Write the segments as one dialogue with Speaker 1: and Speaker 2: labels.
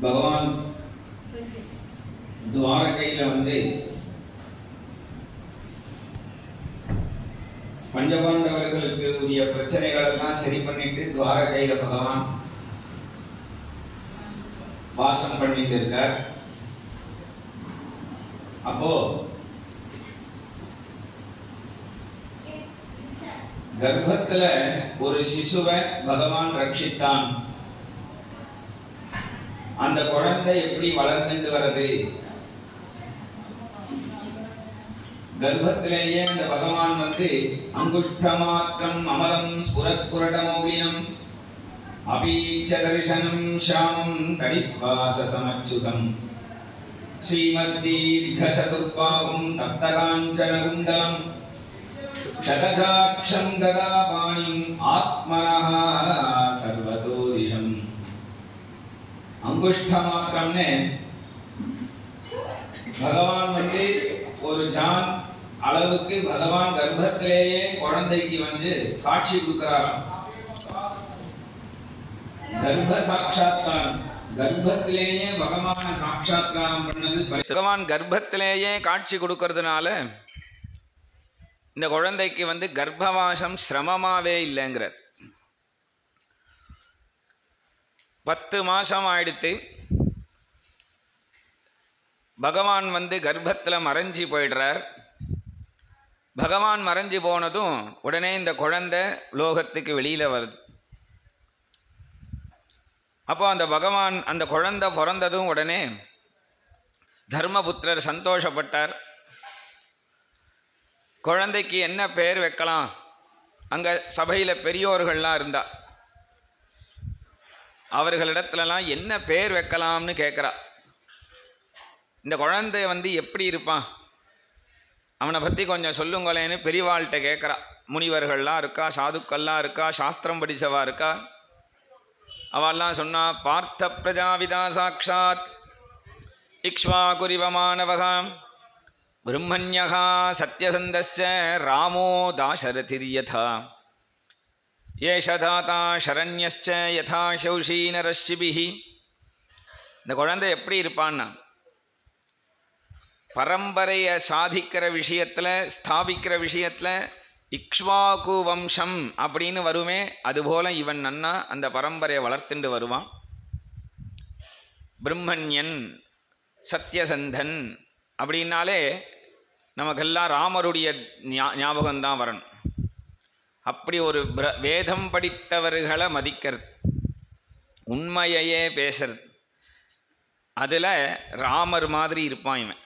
Speaker 1: பகவான் துவாரகையில் வந்து பஞ்சபாண்டவர்களுக்கு உரிய பிரச்சனைகள் எல்லாம் சரி பண்ணிட்டு துவாரகையில் பகவான் வாசம் பண்ணிட்டு இருக்கார். அப்போ கர்ப்பத்துல ஒரு சிசுவை பகவான் ரட்சித்தான். அந்த குழந்தை எப்படி வளர்ந்துட்டு வருது? கர்ப்பத்திலேயே அந்த பகவான் வந்து அங்குஷ்டமாத்திரம் அமலம் ஸ்புரத்புரடமௌலினம் அபீட்ச தரிசனம் ஷாமம் தடித்வாச சமச்சுதம் ஸ்ரீமத்தீர்க்க சதுர்பாகும் தப்தகாஞ்சன குண்டலம் ஷடஜாக்ஷம் ததாபாணிம் ஆத்மனஹ சர்வதோதிஷம். அங்குஷ்டமாத்திரம்னு பகவான் வந்து ஒரு ஜான் அளவுக்கு பகவான் கர்ப்பத்திலேயே குழந்தைக்கு வந்து காட்சி கொடுக்கிறாராம். கர்ப்ப சாட்சாத்காரம், கர்ப்பத்திலேயே பகவான சாட்சாத்காரம் பண்ணது. பகவான் கர்ப்பத்திலேயே காட்சி கொடுக்கறதுனால இந்த குழந்தைக்கு வந்து கர்ப்பவாசம் சிரமமாவே இல்லைங்கிறார். 10 மாசம் ஆயிடுத்து. பகவான் வந்து கர்ப்பத்தில் மறைஞ்சி போயிடுறார். பகவான் மறைஞ்சி போனதும் உடனே இந்த குழந்தை லோகத்துக்கு வெளியில் வருது. அப்போ அந்த பகவான் அந்த குழந்தை பிறந்ததும் உடனே தர்மபுத்திரர் சந்தோஷப்பட்டார். குழந்தைக்கு என்ன பேர் வைக்கலாம்? அங்கே சபையில் பெரியோர்கள்லாம் இருந்தா அவர்களிடத்துலலாம் என்ன பேர் வைக்கலாம்னு கேட்குறா. இந்த குழந்தை வந்து எப்படி இருப்பான், அவனை பற்றி கொஞ்சம் சொல்லுங்களேன்னு பெரியவாள்கிட்ட கேட்குறா. முனிவர்கள்லாம் இருக்கா, சாதுக்கள்லாம் இருக்கா, சாஸ்திரம் படித்தவா இருக்கா. அவெல்லாம் சொன்னா, பார்த்த பிரஜாவிதா சாட்சாத் இக்ஷ்வாகுரிவமானவகாம் பிரம்மண்யகா சத்யசந்தஸ்ச ராமோ தாசரதிர்யதா ஏஷதாதா சரண்யஸ்ச யதா சௌஷீனரஷ்சிபிஹி. இந்த குழந்தை எப்படி இருப்பான்னா, பரம்பரையை சாதிக்கிற விஷயத்தில் ஸ்தாபிக்கிற விஷயத்தில் இக்ஷ்வாகு வம்சம் அப்படின்னு வருமே, அதுபோல் இவன் நன்னா அந்த பரம்பரையை வளர்த்துண்டு வருவான். பிரம்மண்யன் சத்யசந்தன் அப்படின்னாலே நமக்கெல்லாம் ராமருடைய ஞாபகம்தான் வரணும். அப்படி ஒரு வேதம் படித்தவர்களை மதிக்கிறது, உண்மையையே பேசுறது, அதில் ராமர் மாதிரி இருப்பான் இவன்.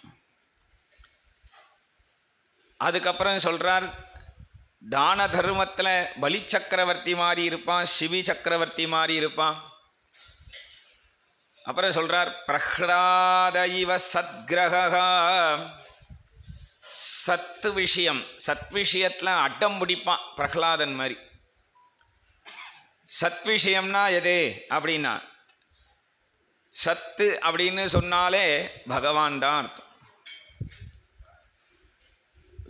Speaker 1: அதுக்கப்புறம் சொல்கிறார், தான தர்மத்தில் பலி சக்கரவர்த்தி மாதிரி இருப்பான், சிவி சக்கரவர்த்தி மாதிரி இருப்பான். அப்புறம் சொல்கிறார், பிரஹ்லாத இவ சத்கிரகா. சத்து விஷயம், சத் விஷயத்தில் அட்டம் பிடிப்பான் பிரஹ்லாதன் மாதிரி. சத் விஷயம்னா எது அப்படின்னா, சத்து அப்படின்னு சொன்னாலே பகவான் தான் அர்த்தம்.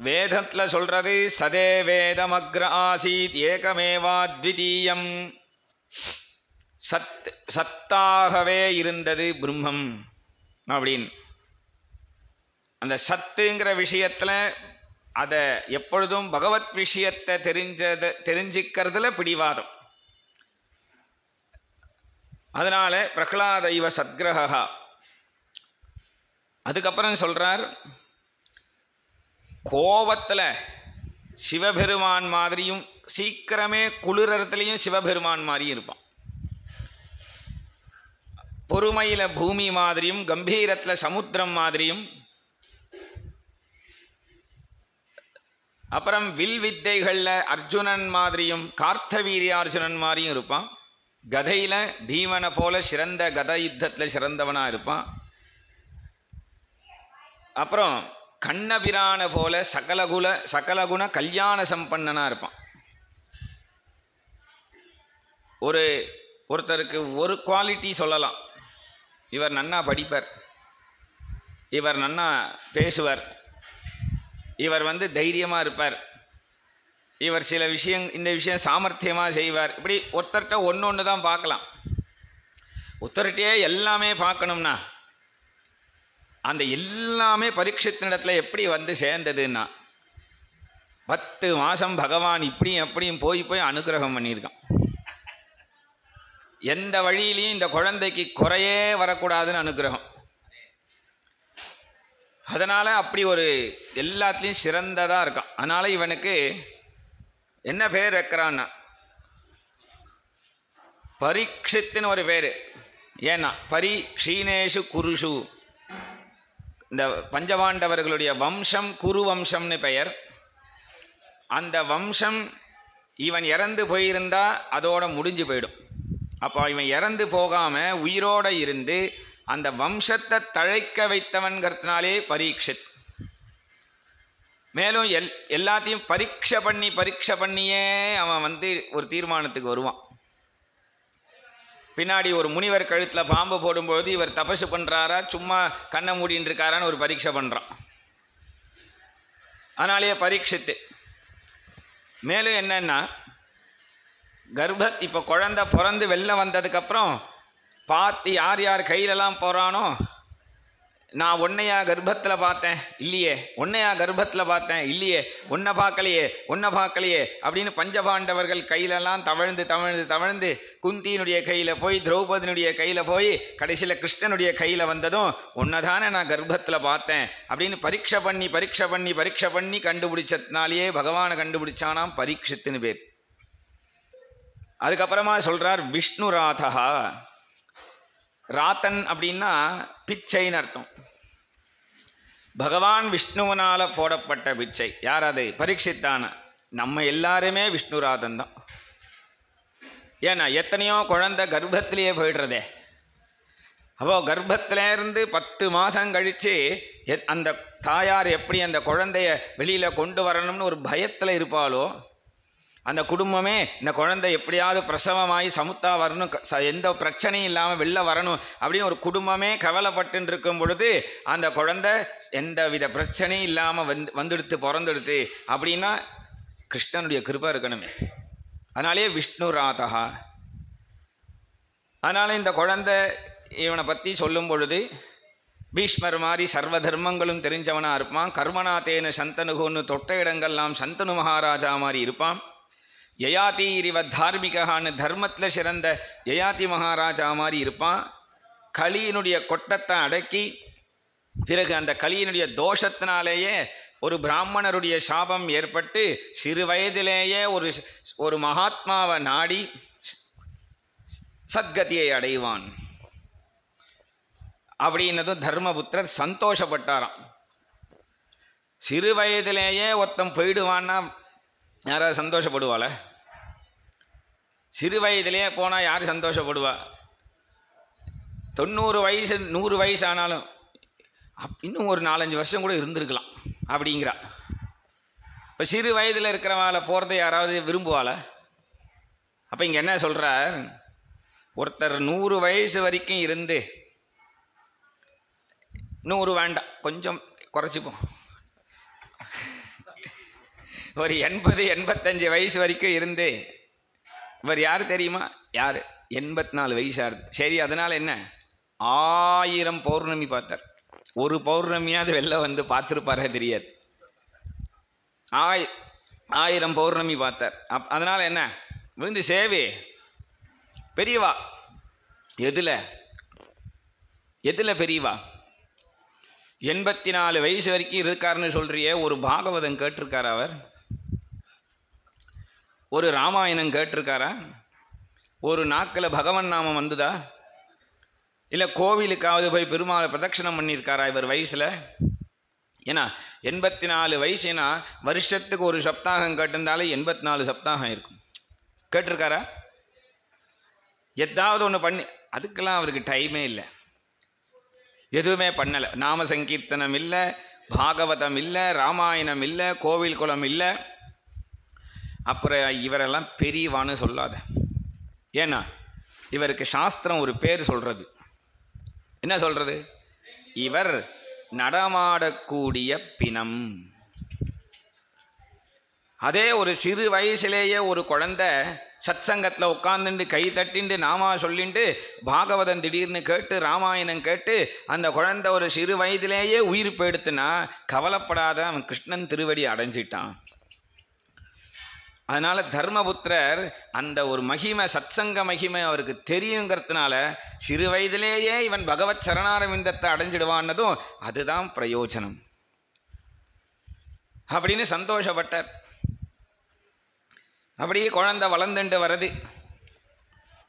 Speaker 1: வேதத்தில் சொல்கிறது, சதே வேதமக்ர ஆசீத் ஏகமேவாத்விதீயம். சத்தாகவே இருந்தது பிரம்மம் அப்படின்னு. அந்த சத்துங்கிற விஷயத்தில் அதை எப்பொழுதும் பகவத் விஷயத்தை தெரிஞ்சிக்கிறதுல பிடிவாதம். அதனால பிரஹ்லாத இவ சத்கிரகா. அதுக்கப்புறம் சொல்கிறார், கோபத்தில் சிவபெருமான் மாதிரியும் சீக்கிரமே குளிரத்துலேயும் சிவபெருமான் மாதிரியும் இருப்பான். பொறுமையில் பூமி மாதிரியும் கம்பீரத்தில் சமுத்திரம் மாதிரியும், அப்புறம் வில் வித்தைகளில் அர்ஜுனன் மாதிரியும் கார்த்தவீரிய அர்ஜுனன் மாதிரியும் இருப்பான். கதையில் பீமனை போல சிறந்த கத யுத்தத்தில் சிறந்தவனாக இருப்பான். அப்புறம் கண்ணபிரான போல சகலகுண கல்யாண சம்பன்னனாக இருப்பான். ஒருத்தருக்கு ஒரு குவாலிட்டி சொல்லலாம், இவர் நன்னா படிப்பார், இவர் நன்னா பேசுவார், இவர் வந்து தைரியமாக இருப்பார், இவர் இந்த விஷயம் சாமர்த்தியமாக செய்வார். இப்படி ஒருத்தர்கிட்ட ஒன்று தான் பார்க்கலாம். ஒத்தர்கிட்டயே எல்லாமே பார்க்கணும்னா அந்த எல்லாமே பரீட்சித்தினிடத்தில் எப்படி வந்து சேர்ந்ததுன்னா 10 மாதம் பகவான் இப்படியும் எப்படியும் போய் போய் அனுகிரகம் பண்ணியிருக்கான். எந்த வழியிலையும் இந்த குழந்தைக்கு குறையே வரக்கூடாதுன்னு அனுகிரகம். அதனால் அப்படி ஒரு எல்லாத்துலேயும் சிறந்ததாக இருக்கான். அதனால் இவனுக்கு என்ன பேர் வைக்கிறான்னா பரீட்சித்துன்னு ஒரு பேர். ஏன்னா பரீக்ஷீணேஷு குருஷு, இந்த பஞ்சபாண்டவர்களுடைய வம்சம் குரு வம்சம்னு பெயர். அந்த வம்சம் இவன் இறந்து போயிருந்தா அதோட முடிஞ்சு போயிடும். அப்போ இவன் இறந்து போகாமல் உயிரோடு இருந்து அந்த வம்சத்தை தழைக்க வைத்தவன்கிறதுனாலே பரீட்சித். மேலும் எல்லாத்தையும் பரீட்சை பண்ணியே அவன் வந்து ஒரு தீர்மானத்துக்கு வருவான். பின்னாடி ஒரு முனிவர் கழுத்தில் பாம்பு போடும்போது இவர் தபசு பண்ணுறாரா சும்மா கண்ணை மூடின்னு இருக்காரான்னு ஒரு பரீட்சை பண்ணுறான். அதனாலேயே பரீட்சித்து. மேலும் என்னன்னா இப்போ குழந்தை பிறந்து வெளில வந்ததுக்கப்புறம் பார்த்து யார் யார் கையிலலாம் போகிறானோ, நான் உன்னையா கர்ப்பத்தில் பார்த்தேன் இல்லையே, உன்னையா கர்ப்பத்தில் பார்த்தேன் இல்லையே, உன்னை பார்க்கலையே அப்படின்னு பஞ்சபாண்டவர்கள் கையிலெல்லாம் தவழ்ந்து குந்தியினுடைய கையில் போய் திரௌபதியினுடைய கையில் போய் கடைசியில் கிருஷ்ணனுடைய கையில் வந்ததும் உன்னை தானே நான் கர்ப்பத்தில் பார்த்தேன் அப்படின்னு பரீட்சை பண்ணி கண்டுபிடிச்சதுனாலேயே பகவானை கண்டுபிடிச்சானாம் பரீட்சித்துன்னு பேர். அதுக்கப்புறமா சொல்கிறார் விஷ்ணு ராதா. ராத்தன் அப்படின்னா பிச்சைன்னு அர்த்தம். பகவான் விஷ்ணுவனால் போடப்பட்ட பிச்சை. யார் அது? பரீட்சித்தான. நம்ம எல்லாருமே விஷ்ணு ராதன் தான். ஏன்னா எத்தனையோ குழந்தை கர்ப்பத்திலேயே போயிடுறதே. அப்போ கர்ப்பத்திலேருந்து 10 மாதம் கழித்து அந்த தாயார் எப்படி அந்த குழந்தைய வெளியில் கொண்டு வரணும்னு ஒரு பயத்தில் இருப்பாளோ, அந்த குடும்பமே இந்த குழந்தை எப்படியாவது பிரசவமாகி சமுத்தா வரணும், எந்த பிரச்சனையும் இல்லாமல் வெளில வரணும் அப்படின்னு ஒரு குடும்பமே கவலைப்பட்டு இருக்கும் பொழுது அந்த குழந்தை எந்த வித பிரச்சனையும் இல்லாமல் வந்துடுத்து பிறந்துடுத்து அப்படின்னா கிருஷ்ணனுடைய கிருபை இருக்கணுமே. அதனாலே விஷ்ணு ராதா. அதனால் இந்த குழந்தை இவனை பற்றி சொல்லும் பொழுது பீஷ்மர் மாதிரி சர்வ தர்மங்களும் தெரிஞ்சவனாக இருப்பான். கர்மநாதேன சந்தனுகோன்னு தொட்ட இடங்கள்லாம் சந்தனு மகாராஜா மாதிரி இருப்பான். யயாதி இவ தார்மிகான்னு தர்மத்தில் சிறந்த யயாதி மகாராஜா மாதிரி இருப்பான். களியினுடைய கொட்டத்தை அடக்கி பிறகு அந்த களியினுடைய தோஷத்தினாலேயே ஒரு பிராமணருடைய சாபம் ஏற்பட்டு சிறு வயதிலேயே ஒரு மகாத்மாவை நாடி சத்கதியை அடைவான் அப்படின்னதும் தர்மபுத்திரர் சந்தோஷப்பட்டாராம். சிறு வயதிலேயே ஒருத்தன் போயிடுவான்னா யாராவது சந்தோஷப்படுவாள? சிறு வயதிலேயே போனால் யார் சந்தோஷப்படுவா? 90 வயசு 100 வயசு ஆனாலும் இன்னும் ஒரு 4-5 வருஷம் கூட இருந்திருக்கலாம் அப்படிங்கிறா. இப்போ சிறு வயதில் இருக்கிறவாளை போகிறத யாராவது விரும்புவாள? அப்போ இங்கே என்ன சொல்கிறார்? ஒருத்தர் 100 வயசு வரைக்கும் இருந்து 100 வேண்டாம், கொஞ்சம் குறைச்சிப்போம், ஒரு 80-85 வயசு வரைக்கும் இருந்து இவர் யார் தெரியுமா? யார்? 84 வயசாக. சரி, அதனால் என்ன? 1000 பௌர்ணமி பார்த்தார். ஒரு பௌர்ணமியாவது வெளில வந்து பார்த்துருப்பாரே தெரியாது. 1000 பௌர்ணமி பார்த்தார். அதனால் என்ன? விழுந்து சேவை பெரியவா. எதில் பெரியவா? 84 வயசு வரைக்கும் இருக்காருன்னு சொல்கிறியே. ஒரு பாகவதம் கேட்டிருக்கார் அவர்? ஒரு ராமாயணம் கேட்டிருக்காரா? ஒரு நாக்கில் பகவன் நாமம் வந்துதா? இல்லை கோவிலுக்காவது போய் பெருமாளை பிரதட்சணம் பண்ணியிருக்காரா இவர் வயசில்? ஏன்னா 84 வயசுனா வருஷத்துக்கு ஒரு சப்தாகம் கேட்டிருந்தாலே 84 சப்தாகம் இருக்கும். கேட்டிருக்காரா? ஏதாவது ஒன்று பண்ணி, அதுக்கெல்லாம் அவருக்கு டைமே இல்லை, எதுவுமே பண்ணலை. நாம சங்கீர்த்தனம் இல்லை, பாகவதம் இல்லை, ராமாயணம் இல்லை, கோவில் குளம் இல்லை. அப்புறம் இவரெல்லாம் பெரியவான்னு சொல்லாத. ஏன்னா இவருக்கு சாஸ்திரம் ஒரு பேர் சொல்கிறது. என்ன சொல்கிறது? இவர் நடமாடக்கூடிய பிணம். அதே ஒரு சிறு வயசிலேயே ஒரு குழந்தை சத்சங்கத்தில் உட்காந்துட்டு கை தட்டிண்டு நாமா சொல்லிண்டு பாகவதம் திடீர்னு கேட்டு ராமாயணம் கேட்டு அந்த குழந்தை ஒரு சிறு வயதிலேயே உயிர் போயிடுத்துனா கவலைப்படாத அவன் கிருஷ்ணன் திருவடி அடைஞ்சிட்டான். அதனால் தர்மபுத்திரர் அந்த ஒரு மகிமை, சத்சங்க மகிமை அவருக்கு தெரியுங்கிறதுனால சிறு வயதிலேயே இவன் பகவத் சரணாரவிந்தத்தை அடைஞ்சிடுவான்னதும் அதுதான் பிரயோஜனம் அப்படின்னு சந்தோஷப்பட்டார். அப்படியே குழந்தை வளர்ந்துட்டு வருது.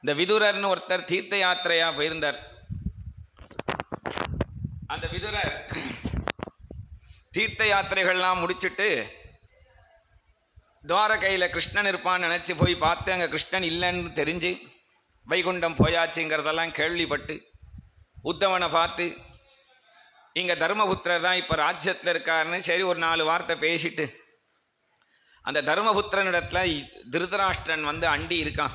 Speaker 1: இந்த விதுரர்னு ஒருத்தர் தீர்த்த யாத்திரையாக போயிருந்தார். அந்த விதுரர் தீர்த்த யாத்திரைகள்லாம் முடிச்சுட்டு துவாரகையில் கிருஷ்ணன் இருப்பான்னு நினச்சி போய் பார்த்து அங்கே கிருஷ்ணன் இல்லைன்னு தெரிஞ்சு வைகுண்டம் போயாச்சுங்கிறதெல்லாம் கேள்விப்பட்டு உத்தவனை பார்த்து இங்கே தர்மபுத்திரர் தான் இப்போ ராஜ்யத்தில் இருக்காருன்னு சரி ஒரு 4 வார்த்தை பேசிட்டு அந்த தர்மபுத்திரனிடத்தில் திருதராஷ்டிரன் அண்டி இருக்கான்.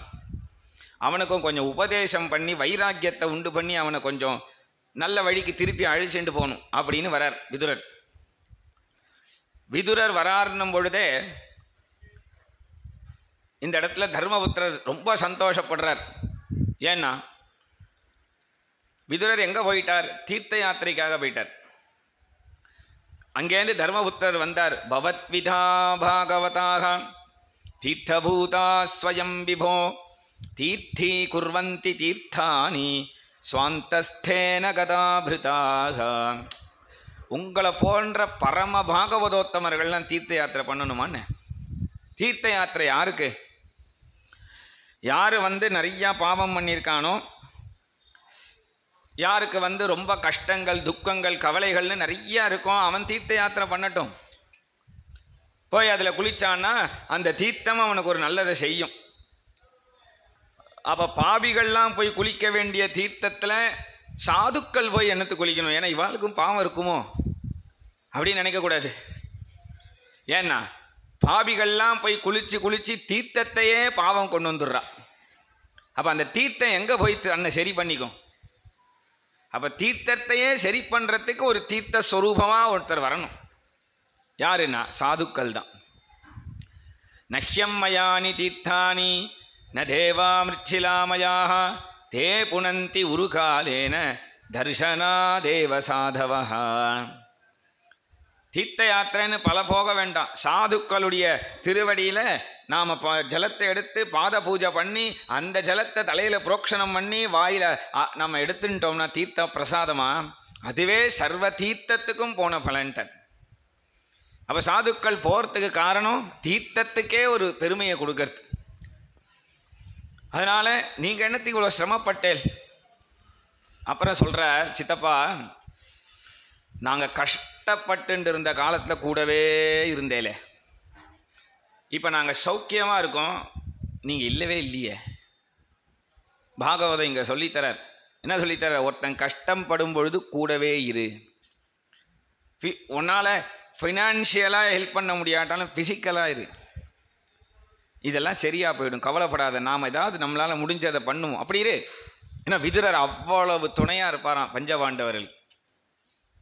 Speaker 1: அவனுக்கும் கொஞ்சம் உபதேசம் பண்ணி வைராக்கியத்தை உண்டு பண்ணி அவனை கொஞ்சம் நல்ல வழிக்கு திருப்பி அழிச்சுட்டு போகணும் அப்படின்னு வரார் விதுரர். விதுரர் வராருன்னும் பொழுதே இந்த இடத்துல தர்மபுத்திரர் ரொம்ப சந்தோஷப்படுறார். ஏன்னா விதுரர் எங்கே போயிட்டார்? தீர்த்த யாத்திரைக்காக போயிட்டார். அங்கேருந்து தர்மபுத்திரர் வந்தார். பவத்விதா பாகவதாக தீர்த்தபூதா ஸ்வயம் விபோ தீர்த்தி குர்வந்தி தீர்த்தானி ஸ்வாந்தஸ்தேன கதாபிருதாக. உங்களை போன்ற பரம பாகவதோத்தமர்கள்லாம் தீர்த்த யாத்திரை பண்ணணுமான்னு. தீர்த்த யாத்திரை யாருக்கு? யார் நிறையா பாவம் பண்ணியிருக்கானோ, யாருக்கு ரொம்ப கஷ்டங்கள் துக்கங்கள் கவலைகள்னு நிறையா இருக்கும், அவன் தீர்த்த யாத்திரை பண்ணட்டும். போய் அதில் குளிச்சான்னா அந்த தீர்த்தம் அவனுக்கு ஒரு நல்லதை செய்யும். அப்போ பாவிகள்லாம் போய் குளிக்க வேண்டிய தீர்த்தத்தில் சாதுக்கள் போய் என்னத்து குளிக்கணும்? ஏன்னா இவாளுக்கும் பாவம் இருக்குமோ அப்படின்னு நினைக்கக்கூடாது. ஏன்னா பாவிகள்லாம் போய் குளிச்சு தீர்த்தத்தையே பாவம் கொண்டு வந்துடுறா. அப்போ அந்த தீர்த்தம் எங்கே போய் தன்னை சரி பண்ணிக்கும்? அப்போ தீர்த்தத்தையே சரி பண்ணுறதுக்கு ஒரு தீர்த்த ஸ்வரூபமாக ஒருத்தர் வரணும். யாருன்னா சாதுக்கள் தான். நஹ்யம் மயானி தீர்த்தானி ந தேவா மிருச்சிலாமயாக தே புனந்தி உருகாலேன தர்ஷனா தேவ சாதவா. தீர்த்த யாத்திரைன்னு பல போக வேண்டாம். சாதுக்களுடைய திருவடியில் நாம் ஜலத்தை எடுத்து பாத பூஜை பண்ணி அந்த ஜலத்தை தலையில் புரோக்ஷணம் பண்ணி வாயில் நம்ம எடுத்துட்டோம்னா தீர்த்த பிரசாதமாக அதுவே சர்வ தீர்த்தத்துக்கும் போன பலன்டன். அப்போ சாதுக்கள் போகிறதுக்கு காரணம் தீர்த்தத்துக்கே ஒரு பெருமையை கொடுக்கறது. அதனால் நீங்கள் என்னத்துக்கு இவ்வளோ சிரமப்பட்டேல்? அப்புறம் சொல்கிறார் சித்தப்பா, நாங்கள் கஷ்டப்பட்டு இருந்த காலத்தில் கூடவே இருந்தேலே, இப்போ நாங்கள் சௌக்கியமாக இருக்கோம், நீங்கள் இல்லவே இல்லையே. பாகவதம் இங்கே சொல்லித்தரார். என்ன சொல்லித்தரார்? ஒருத்தன் கஷ்டம் படும் பொழுது கூடவே இரு. உன்னால் ஃபினான்ஷியலாக ஹெல்ப் பண்ண முடியாட்டாலும் ஃபிசிக்கலாக இரு. இதெல்லாம் சரியாக போயிடும், கவலைப்படாத, நாம் ஏதாவது நம்மளால் முடிஞ்சதை பண்ணுவோம் அப்படி இரு. ஏன்னா விதுரர் அவ்வளவு துணையாக இருப்பாராம் பஞ்சபாண்டவர்கள்.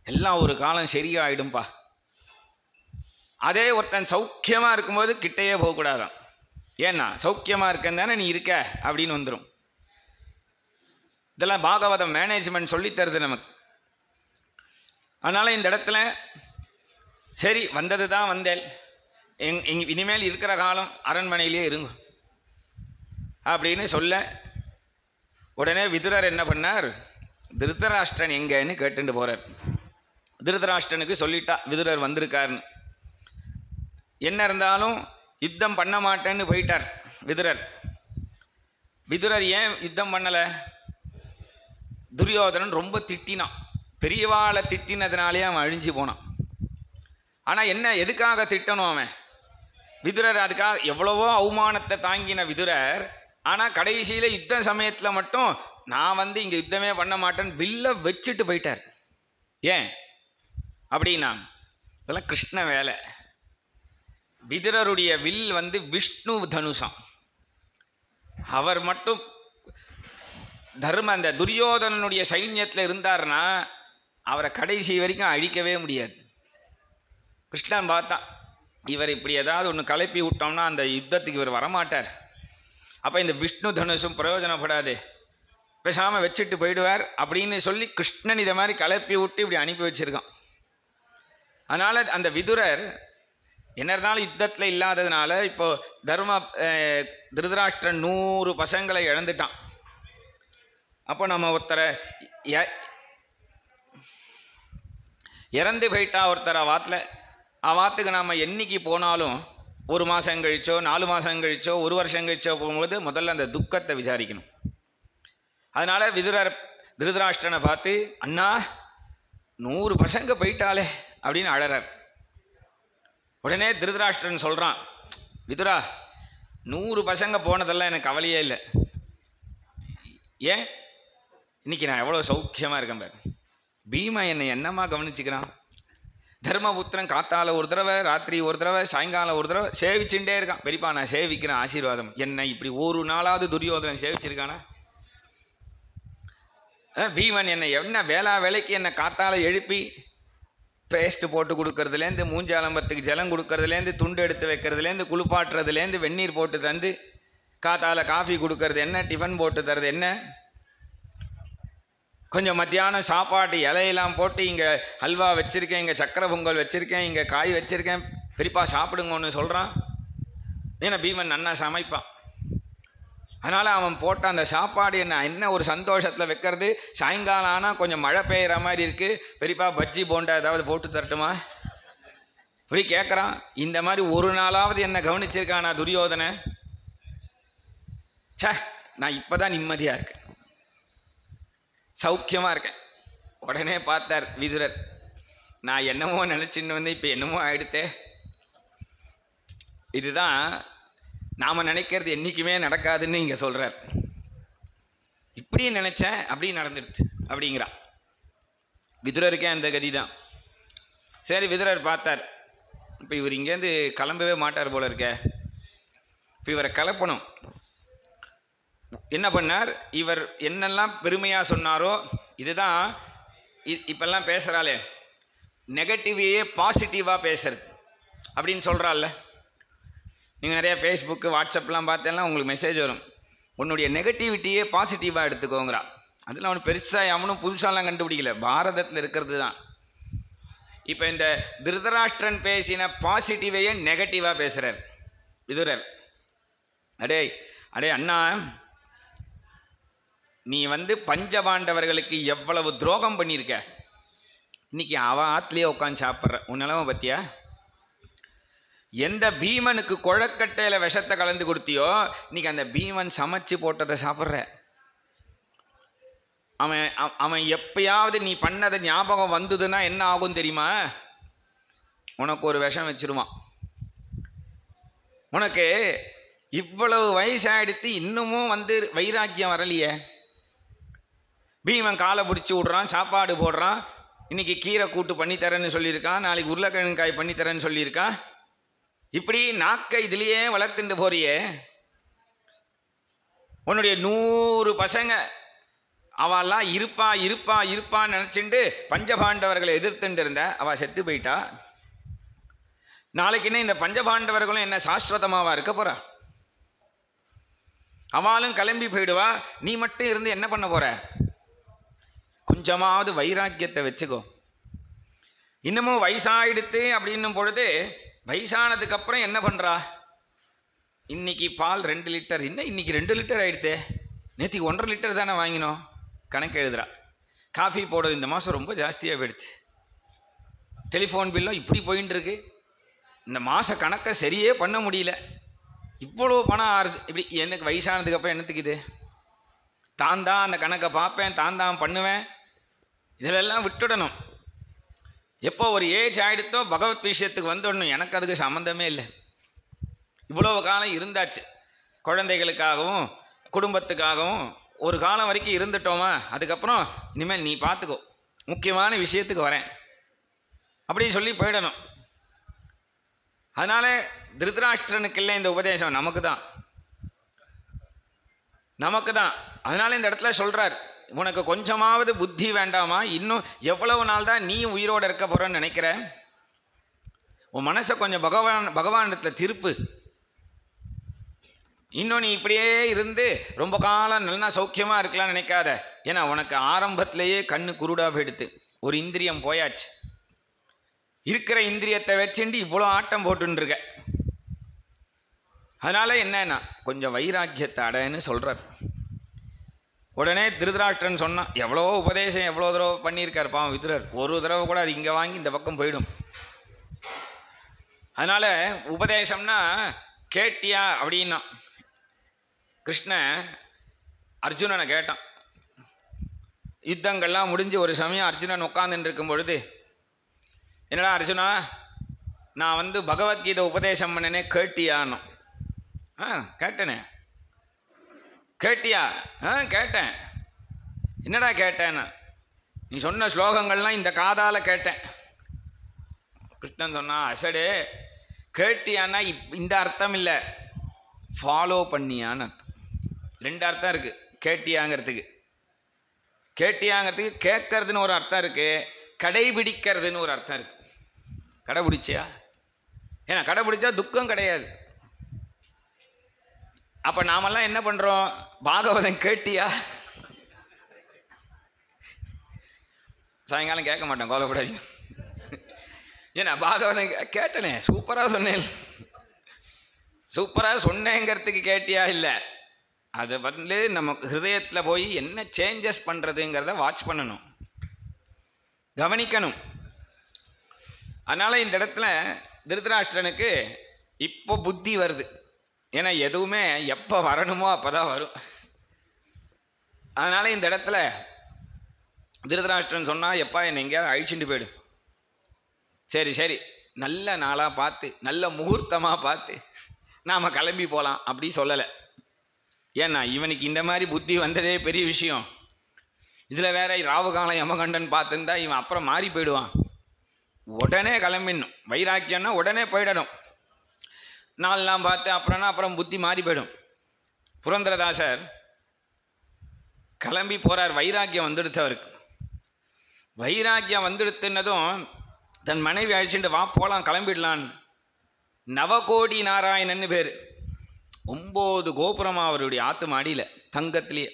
Speaker 1: எல்லாம் ஒரு காலம் சரியாயிடும்பா. அதே ஒருத்தன் சௌக்கியமாக இருக்கும்போது கிட்டையே போகக்கூடாதான். ஏன்னா சௌக்கியமாக இருக்கன்னு தானே நீ இருக்க அப்படின்னு வந்துடும். இதெல்லாம் பாகவதம் மேனேஜ்மெண்ட் சொல்லித்தருது நமக்கு. அதனால் இந்த இடத்துல சரி வந்தது தான் வந்தேன், இனிமேல் இருக்கிற காலம் அரண்மனையிலே இருங்க அப்படின்னு சொல்ல உடனே விதுரர் என்ன பண்ணார்? திருதராஷ்டிரன் எங்கன்னு கேட்டுட்டு போகிறார். திருதராஷ்டிரனுக்கு சொல்லிட்டா விதுரர் வந்திருக்காருன்னு. என்ன இருந்தாலும் யுத்தம் பண்ண மாட்டேன்னு போயிட்டார் விதுரர். விதுரர் ஏன் யுத்தம் பண்ணலை? துரியோதனன் ரொம்ப திட்டினான். பெரியவாளை திட்டினதுனாலே அவன் அழிஞ்சு போனான். ஆனால் என்ன எதுக்காக திட்டணும் அவன்? விதுரர் அதுக்காக எவ்வளவோ அவமானத்தை தாங்கின விதுரர், ஆனால் கடைசியில் யுத்த சமயத்தில் மட்டும் நான் இங்கே யுத்தமே பண்ண மாட்டேன்னு வில்ல வச்சுட்டு போயிட்டார். ஏன் அப்படின்னா இதெல்லாம் கிருஷ்ண வேலை. விதுரருடைய வில் விஷ்ணு தனுஷம். அவர் மட்டும் அந்த துரியோதனனுடைய சைன்யத்தில் இருந்தார்னா அவரை கடைசி வரைக்கும் அழிக்கவே முடியாது. கிருஷ்ணன் பார்த்தான், இவர் இப்படி ஏதாவது ஒன்று கலப்பி விட்டோம்னா அந்த யுத்தத்துக்கு இவர் வரமாட்டார், அப்போ இந்த விஷ்ணு தனுஷும் பிரயோஜனப்படாது, பேசாமல் வச்சுட்டு போயிடுவார் அப்படின்னு சொல்லி கிருஷ்ணன் இதை மாதிரி கலப்பி விட்டு இப்படி அனுப்பி வச்சிருக்கான். அதனால் அந்த விதுரர் என்ன இருந்தாலும் யுத்தத்தில் இல்லாததுனால இப்போ திருதராஷ்டிரன் 100 பசங்களை இழந்துட்டான். அப்போ நம்ம ஒருத்தரை இறந்து போயிட்டா ஒருத்தர் அவாத்துக்கு நாம் என்னைக்கு போனாலும் 1 மாதம் கழிச்சோ 4 மாதம் கழிச்சோ 1 வருஷம் கழிச்சோ போகும்போது முதல்ல அந்த துக்கத்தை விசாரிக்கணும். அதனால் திருதராஷ்டிரனை பார்த்து, அண்ணா 100 பசங்க போயிட்டாலே அப்படின்னு அழறார். உடனே திருதராஷ்டிரன் சொல்கிறான், விதுரா 100 பசங்க போனதெல்லாம் எனக்கு கவலையே இல்லை. ஏன்? இன்னைக்கு நான் எவ்வளோ சௌக்கியமாக இருக்கேன் பாரு. பீமா என்னை என்னம்மா கவனிச்சுக்கிறான். தர்மபுத்திரன் காத்தால ஒரு தடவை, ராத்திரி ஒரு தடவை, சாயங்காலம் ஒரு தடவை சேவிச்சுட்டே இருக்கான். பெரியப்பா நான் சேவிக்கிறேன், ஆசீர்வாதம். என்னை இப்படி ஒரு நாளாவது துரியோதனன் சேவிச்சிருக்கானா? பீமன் என்னை என்ன வேலைக்கு என்னை காத்தால எழுப்பி பேஸ்ட்டு போட்டு கொடுக்கறதுலேருந்து, மூஞ்சாலம்பத்துக்கு ஜலம் கொடுக்கறதுலேருந்து, துண்டு எடுத்து வைக்கிறதுலேருந்து, குளிப்பாட்டுறதுலேருந்து, வெந்நீர் போட்டு தந்து காத்தால காஃபி கொடுக்கறது என்ன, டிஃபன் போட்டு தர்றது என்ன, கொஞ்சம் மத்தியானம் சாப்பாட்டு இலையெல்லாம் போட்டு இங்கே ஹல்வா வச்சுருக்கேன், இங்கே சக்கரை பொங்கல் வச்சுருக்கேன், இங்கே காய் வச்சுருக்கேன், பெரியப்பா சாப்பிடுங்கன்னு சொல்கிறான். ஏன்னா பீமன் நன்னா சமைப்பான். அதனால் அவன் போட்ட அந்த சாப்பாடு என்ன ஒரு சந்தோஷத்தில் வைக்கிறது. சாயங்காலம் ஆனால் கொஞ்சம் மழை பெய்கிற மாதிரி இருக்குது, பெரியப்பா பஜ்ஜி போண்டா ஏதாவது போட்டு தரட்டுமா இப்படி கேட்குறான். இந்த மாதிரி ஒரு நாளாவது என்னை கவனிச்சிருக்கானா துரியோதனை? சே, நான் இப்போ தான் நிம்மதியாக இருக்கேன், சௌக்கியமாக இருக்கேன். உடனே பார்த்தார் விதுரர், நான் என்னமோ நினச்சின்னு வந்து இப்போ என்னமோ ஆகிடுத்தே. இதுதான் நாம் நினைக்கிறது என்றைக்குமே நடக்காதுன்னு இங்கே சொல்கிறார். இப்படியே நினச்சேன், அப்படியே நடந்துடுது அப்படிங்கிறான். விதுரருக்கே அந்த கதி தான். சரி, விதுரர் பார்த்தார், இப்போ இவர் இங்கேருந்து கிளம்பவே மாட்டார் போல இருக்க, இப்போ இவரை கிளப்பணும். என்ன பண்ணார், இவர் என்னெல்லாம் பெருமையாக சொன்னாரோ, இதுதான் இப்பெல்லாம் பேசுகிறாளே நெகட்டிவையே பாசிட்டிவாக பேசுறது அப்படின்னு சொல்கிறாள்ல. நீங்கள் நிறையா ஃபேஸ்புக்கு வாட்ஸ்அப்லாம் பார்த்தேன்னா உங்களுக்கு மெசேஜ் வரும், உன்னுடைய நெகட்டிவிட்டியே பாசிட்டிவாக எடுத்துக்கோங்கிறான். அதில் அவனு பெருசாக அவனும் புதுசாலாம் கண்டுபிடிக்கல, பாரதத்தில் இருக்கிறது தான். இப்போ இந்த திருதராஷ்டிரன் பேசின பாசிட்டிவையே நெகட்டிவாக பேசுகிறார் விதுரர். அடே அண்ணா, நீ பஞ்சபாண்டவர்களுக்கு எவ்வளவு துரோகம் பண்ணியிருக்க. இன்னைக்கு அவ ஆத்துலேயே உட்காந்து சாப்பிட்ற உன் நிலமை பற்றியா? எந்த பீமனுக்கு குழக்கட்டையில் விஷத்தை கலந்து கொடுத்தியோ, இன்னைக்கு அந்த பீமன் சமைச்சு போட்டதை சாப்பிட்ற. அவன் எப்பயாவது நீ பண்ணதை ஞாபகம் வந்ததுன்னா என்ன ஆகும் தெரியுமா? உனக்கு ஒரு விஷம் வச்சிருவான். உனக்கு இவ்வளவு வயசாகிடுத்து இன்னமும் வைராக்கியம் வரலையே. பீமன் காலை பிடிச்சி விட்றான், சாப்பாடு போடுறான், இன்னைக்கு கீரை கூட்டு பண்ணித்தரேன்னு சொல்லியிருக்கான், நாளைக்கு உருளைக்கிழங்கு காய் பண்ணித்தரேன்னு சொல்லியிருக்கான். இப்படி நாக்கை இதுலேயே வளர்த்துட்டு போறியே. உன்னுடைய 100 பசங்க அவெல்லாம் இருப்பான்னு நினச்சிட்டு பஞ்சபாண்டவர்களை எதிர்த்துட்டு இருந்த, அவள் செத்து போயிட்டா. நாளைக்குன்னு இந்த பஞ்சபாண்டவர்களும் என்ன சாஸ்வதமாவா இருக்க போறா? அவளும் கிளம்பி போயிடுவா, நீ மட்டும் இருந்து என்ன பண்ண போற? கொஞ்சமாவது வைராக்கியத்தை வச்சுக்கோ. இன்னமும் வயசாயிடுத்து அப்படின்னும் பொழுது, வயசானதுக்கு அப்புறம் என்ன பண்ணுறா? இன்னைக்கு பால் 2 லிட்டர், இன்னைக்கு 2 லிட்டர் ஆகிடுத்தே, நேற்றுக்கு 1.5 லிட்டர் தானே வாங்கினோம் கணக்கு எழுதுறா. காஃபி போடுறது இந்த மாதம் ரொம்ப ஜாஸ்தியாக போயிடுது, டெலிஃபோன் பில்லும் இப்படி போயின்னு இருக்கு, இந்த மாத கணக்கை சரியே பண்ண முடியல, இவ்வளோ பணம் ஆறுது. இப்படி எனக்கு வயசானதுக்கு அப்புறம் என்னத்துக்கு இது? தான் அந்த கணக்கை பார்ப்பேன், தான் பண்ணுவேன், இதிலெல்லாம் விட்டுடணும். எப்போ ஒரு ஏஜ் ஆகிடுத்தோ பகவத் விஷயத்துக்கு வந்துடணும். எனக்கு அதுக்கு சம்மந்தமே இல்லை. இவ்வளவு காலம் இருந்தாச்சு, குழந்தைகளுக்காகவும் குடும்பத்துக்காகவும் ஒரு காலம் வரைக்கும் இருந்துட்டோமா, அதுக்கப்புறம் இனிமேல் நீ பார்த்துக்கோ, முக்கியமான விஷயத்துக்கு வரேன் அப்படின்னு சொல்லி போயிடணும். அதனால் திருதராஷ்டிரனுக்கு இல்லை இந்த உபதேசம், நமக்கு தான். அதனால் இந்த இடத்துல சொல்கிறார், உனக்கு கொஞ்சமாவது புத்தி வேண்டாமா? இன்னும் எவ்வளவு நாள் தான் நீ உயிரோடு இருக்க போகிறன்னு நினைக்கிற? உன் மனசை கொஞ்சம் பகவானிடத்தில் திருப்பு. இன்னும் நீ இப்படியே இருந்து ரொம்ப காலம் நல்லா சௌக்கியமாக இருக்கலாம்னு நினைக்காத. ஏன்னா உனக்கு ஆரம்பத்திலேயே கண்ணு குருடாக போயிடுத்து, ஒரு இந்திரியம் போயாச்சு. இருக்கிற இந்திரியத்தை வச்சுட்டு இவ்வளோ ஆட்டம் போட்டுருக்க. அதனால என்னன்னா கொஞ்சம் வைராக்கியத்தை அடைன்னு சொல்கிறார். உடனே திருதராஷ்டிரன் சொன்னான், எவ்வளோ உபதேசம் எவ்வளோ தடவை பண்ணியிருக்கார் பாவம் விதுரர், ஒரு தடவை கூட அது இங்கே வாங்கி இந்த பக்கம் போயிடும். அதனால் உபதேசம்னா கேட்டியா அப்படின்னா கிருஷ்ணன் அர்ஜுனனை கேட்டான். யுத்தங்கள்லாம் முடிஞ்சு ஒரு சமயம் அர்ஜுனன் உட்காந்துட்டு இருக்கும் பொழுது, என்னடா அர்ஜுனா, நான் பகவத்கீதை உபதேசம் பண்ணனே கேட்டியான்னு. கேட்டனே. கேட்டியா? கேட்டேன். என்னடா கேட்டேன்னு? நீ சொன்ன ஸ்லோகங்கள்லாம் இந்த காதால் கேட்டேன். கிருஷ்ணன் சொன்னா, அசடே, கேட்டியான்னா இந்த அர்த்தம் இல்லை, ஃபாலோ பண்ணியான்னு அர்த்தம். ரெண்டு அர்த்தம் இருக்குது கேட்டியாங்கிறதுக்கு. கேட்டியாங்கிறதுக்கு கேட்கறதுன்னு ஒரு அர்த்தம் இருக்குது, கடைபிடிக்கிறதுன்னு ஒரு அர்த்தம் இருக்குது. கடைபிடிச்சியா? ஏன்னா கடைபிடிச்சா துக்கம் கிடையாது. அப்போ நாமெல்லாம் என்ன பண்ணுறோம்? பாகவதம் கேட்டியா? சாயங்காலம் கேட்க மாட்டோம், கவலைப்படாதீங்க. ஏன்னா பாகவதம் கேட்டனே, சூப்பராக சொன்னேன், சூப்பராக சொன்னேங்கிறதுக்கு கேட்டியா இல்லை, அதை நம்ம ஹிருதயத்தில் போய் என்ன சேஞ்சஸ் பண்ணுறதுங்கிறத வாட்ச் பண்ணணும், கவனிக்கணும். அதனால் இந்த இடத்துல திருதராஷ்டிரனுக்கு இப்போ புத்தி வருது. ஏன்னா எதுவுமே எப்போ வரணுமோ அப்போ தான் வரும். அதனால் இந்த இடத்துல திருதராஷ்டிரன் சொன்னால், எப்பா என்னை எங்கேயாவது அழிச்சுட்டு போயிடு. சரி சரி, நல்ல நாளாக பார்த்து நல்ல முகூர்த்தமாக பார்த்து நாம் கிளம்பி போகலாம் அப்படி சொல்லலை. ஏன்னா இவனுக்கு இந்த மாதிரி புத்தி வந்ததே பெரிய விஷயம். இதில் வேற ராவுகாலம் யமகண்டன் பார்த்துருந்தா இவன் அப்புறம் மாறி போயிடுவான். உடனே கிளம்பிடணும். வைராக்கியம்னா உடனே போயிடணும். நாளெலாம் பார்த்து அப்புறம் புத்தி மாறி போயிடும். புரந்தரதாசர் கிளம்பி போகிறார். வைராக்கியம் வந்துடுத்து அவருக்கு. வைராக்கியம் வந்துடுத்துன்னதும் தன் மனைவி அழிச்சுட்டு வா போகலாம் கிளம்பிடலான்னு. நவகோடி நாராயணன்னு பேர். 9 கோபுரமாக அவருடைய ஆத்து மாடியில் தங்கத்திலேயே.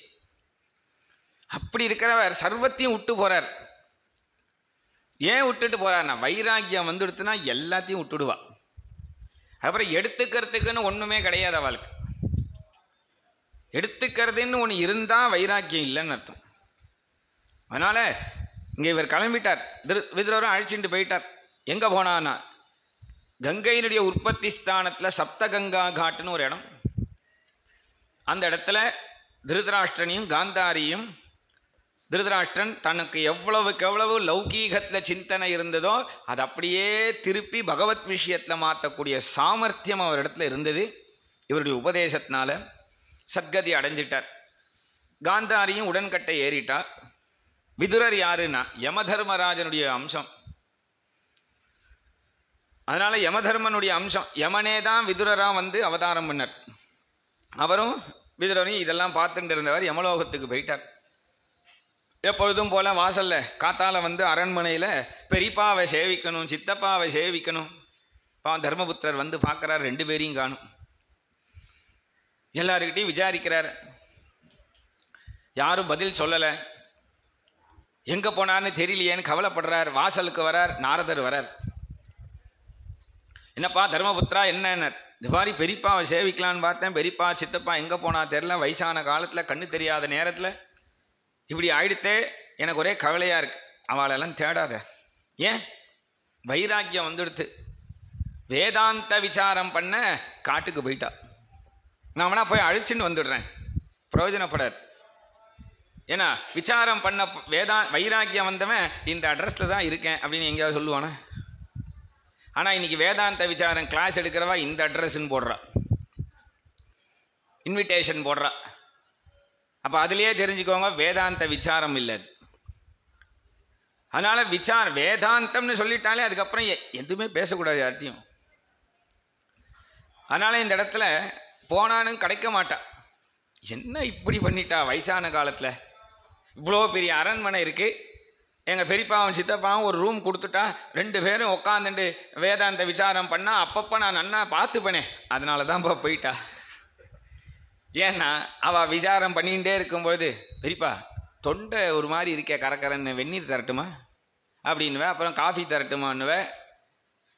Speaker 1: அப்படி இருக்கிறவர் சர்வத்தையும் விட்டு போகிறார். ஏன் விட்டுட்டு போகிறார்னா, வைராக்கியம் வந்துடுத்துனா எல்லாத்தையும் விட்டுடுவா. அப்புறம் எடுத்துக்கிறதுக்குன்னு ஒன்றுமே கிடையாது அவளுக்கு. எடுத்துக்கிறதுன்னு ஒன்று இருந்தால் வைராக்கியம் இல்லைன்னு அர்த்தம். அதனால் இங்கே இவர் கிளம்பிட்டார். விதுரரும் அழைச்சிட்டு போயிட்டார். எங்கே போனான்னா, கங்கையினுடைய உற்பத்தி ஸ்தானத்தில் சப்தகங்கா காட்டுன்னு ஒரு இடம். அந்த இடத்துல திருதராஷ்டிரனையும் காந்தாரியும், திருதராஷ்டிரன் தனக்கு எவ்வளவுக்கு எவ்வளவு லௌகீகத்தில் சிந்தனை இருந்ததோ அது அப்படியே திருப்பி பகவத் விஷயத்தில் மாற்றக்கூடிய சாமர்த்தியம் அவரிடத்துல இருந்தது. இவருடைய உபதேசத்தினால சத்கதி அடைஞ்சிட்டார். காந்தாரியும் உடன்கட்டை ஏறிட்டார். விதுரர் யாருன்னா யமதர்மராஜனுடைய அம்சம். அதனால யமதர்மனுடைய அம்சம். யமனே தான் விதுரராக அவதாரம் பண்ணார். அவரும் விதுரரையும் இதெல்லாம் பார்த்துட்டு இருந்தவர் யமலோகத்துக்கு போயிட்டார். எப்பொழுதும் போல வாசல்ல காத்தால அரண்மனையில் பெரியப்பாவை சேவிக்கணும், சித்தப்பாவை சேவிக்கணும். தர்மபுத்திரர் பார்க்குறார். 2 பேரையும் காணும். எல்லாருக்கிட்டையும் விசாரிக்கிறார். யாரும் பதில் சொல்லலை. எங்கே போனார்னு தெரியலையேன்னு கவலைப்படுறார். வாசலுக்கு வரார். நாரதர் வரார். என்னப்பா தர்மபுத்திரா என்ன? இது மாதிரி பெரியப்பாவை சேவிக்கலான்னு பார்த்தேன். பெரியப்பா சித்தப்பா எங்கே போனா தெரில. வயசான காலத்தில் கண்ணு தெரியாத நேரத்தில் இப்படி ஆயிடுத்தே, எனக்கு ஒரே கவலையாக இருக்குது. அவளெல்லாம் தேடாத. ஏன்? வைராக்கியம் வந்துடுத்து. வேதாந்த விசாரம் பண்ண காட்டுக்கு போயிட்டா. நான் வேணா போய் அழிச்சுன்னு வந்துடுறேன், பிரயோஜனப்படாது. ஏன்னா விசாரம் பண்ண வைராக்கியம் வந்தவன் இந்த அட்ரஸில் தான் இருக்கேன் அப்படின்னு எங்கேயாவது சொல்லுவானே. ஆனால் இன்றைக்கி வேதாந்த விசாரம் கிளாஸ் எடுக்கிறவா இந்த அட்ரஸ்ன்னு போடுறா, இன்விடேஷன் போடுறா. அப்போ அதுலேயே தெரிஞ்சுக்கோங்க வேதாந்த விசாரம் இல்லை. அதனால் வேதாந்தம்னு சொல்லிட்டாலே அதுக்கப்புறம் எதுவுமே பேசக்கூடாது யார்ட்டையும். அதனால் இந்த இடத்துல போனாலும் கிடைக்க மாட்டா. என்ன இப்படி பண்ணிட்டா வயசான காலத்தில்? இவ்வளோ பெரிய அரண்மனை இருக்குது. எங்கள் பெரியப்பாவும் சித்தப்பாவும் ஒரு ரூம் கொடுத்துட்டா 2 பேரும் உட்காந்துட்டு வேதாந்த விசாரம் பண்ணால் அப்பப்போ நான் நன்னா பார்த்துப்பேனே, அதனால தான் போயிட்டா. ஏன்னா அவள் விசாரம் பண்ணிகிட்டே இருக்கும்பொழுது, பெரியப்பா தொண்டை ஒரு மாதிரி இருக்கே கரக்கரன்னு, வெந்நீர் தரட்டுமா அப்படின்னுவேன். அப்புறம் காஃபி தரட்டுமான்னுவேன்.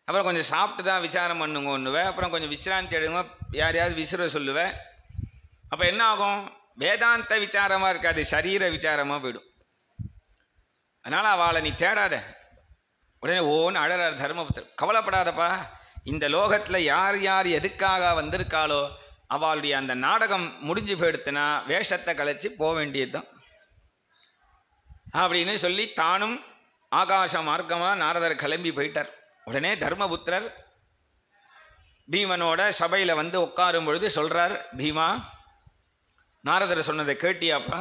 Speaker 1: அப்புறம் கொஞ்சம் சாப்பிட்டு தான் விசாரம் பண்ணுங்க ஒன்றுவேன். அப்புறம் கொஞ்சம் விசிராந்தி எடுங்க, யாரையாவது விசிற சொல்லுவேன். அப்போ என்ன ஆகும்? வேதாந்த விசாரமாக இருக்காது, சரீர விசாரமாக போயிடும். அதனால் அவளை நீ தேடாத. உடனே ஓன்னு அழறார் தர்மபுத்திரர். கவலைப்படாதப்பா, இந்த லோகத்தில் யார் யார் எதுக்காக வந்திருக்காளோ அவளுடைய அந்த நாடகம் முடிஞ்சு போயிடுத்துனா வேஷத்தை கலைச்சி போக வேண்டியது தான் அப்படின்னு சொல்லி தானும் ஆகாச மார்க்கமாக நாரதர் கிளம்பி போயிட்டார். உடனே தர்மபுத்திரர் பீமனோட சபையில் வந்து உட்காரும் பொழுது சொல்கிறார், பீமா, நாரதர் சொன்னதை கேட்டியாப்பா?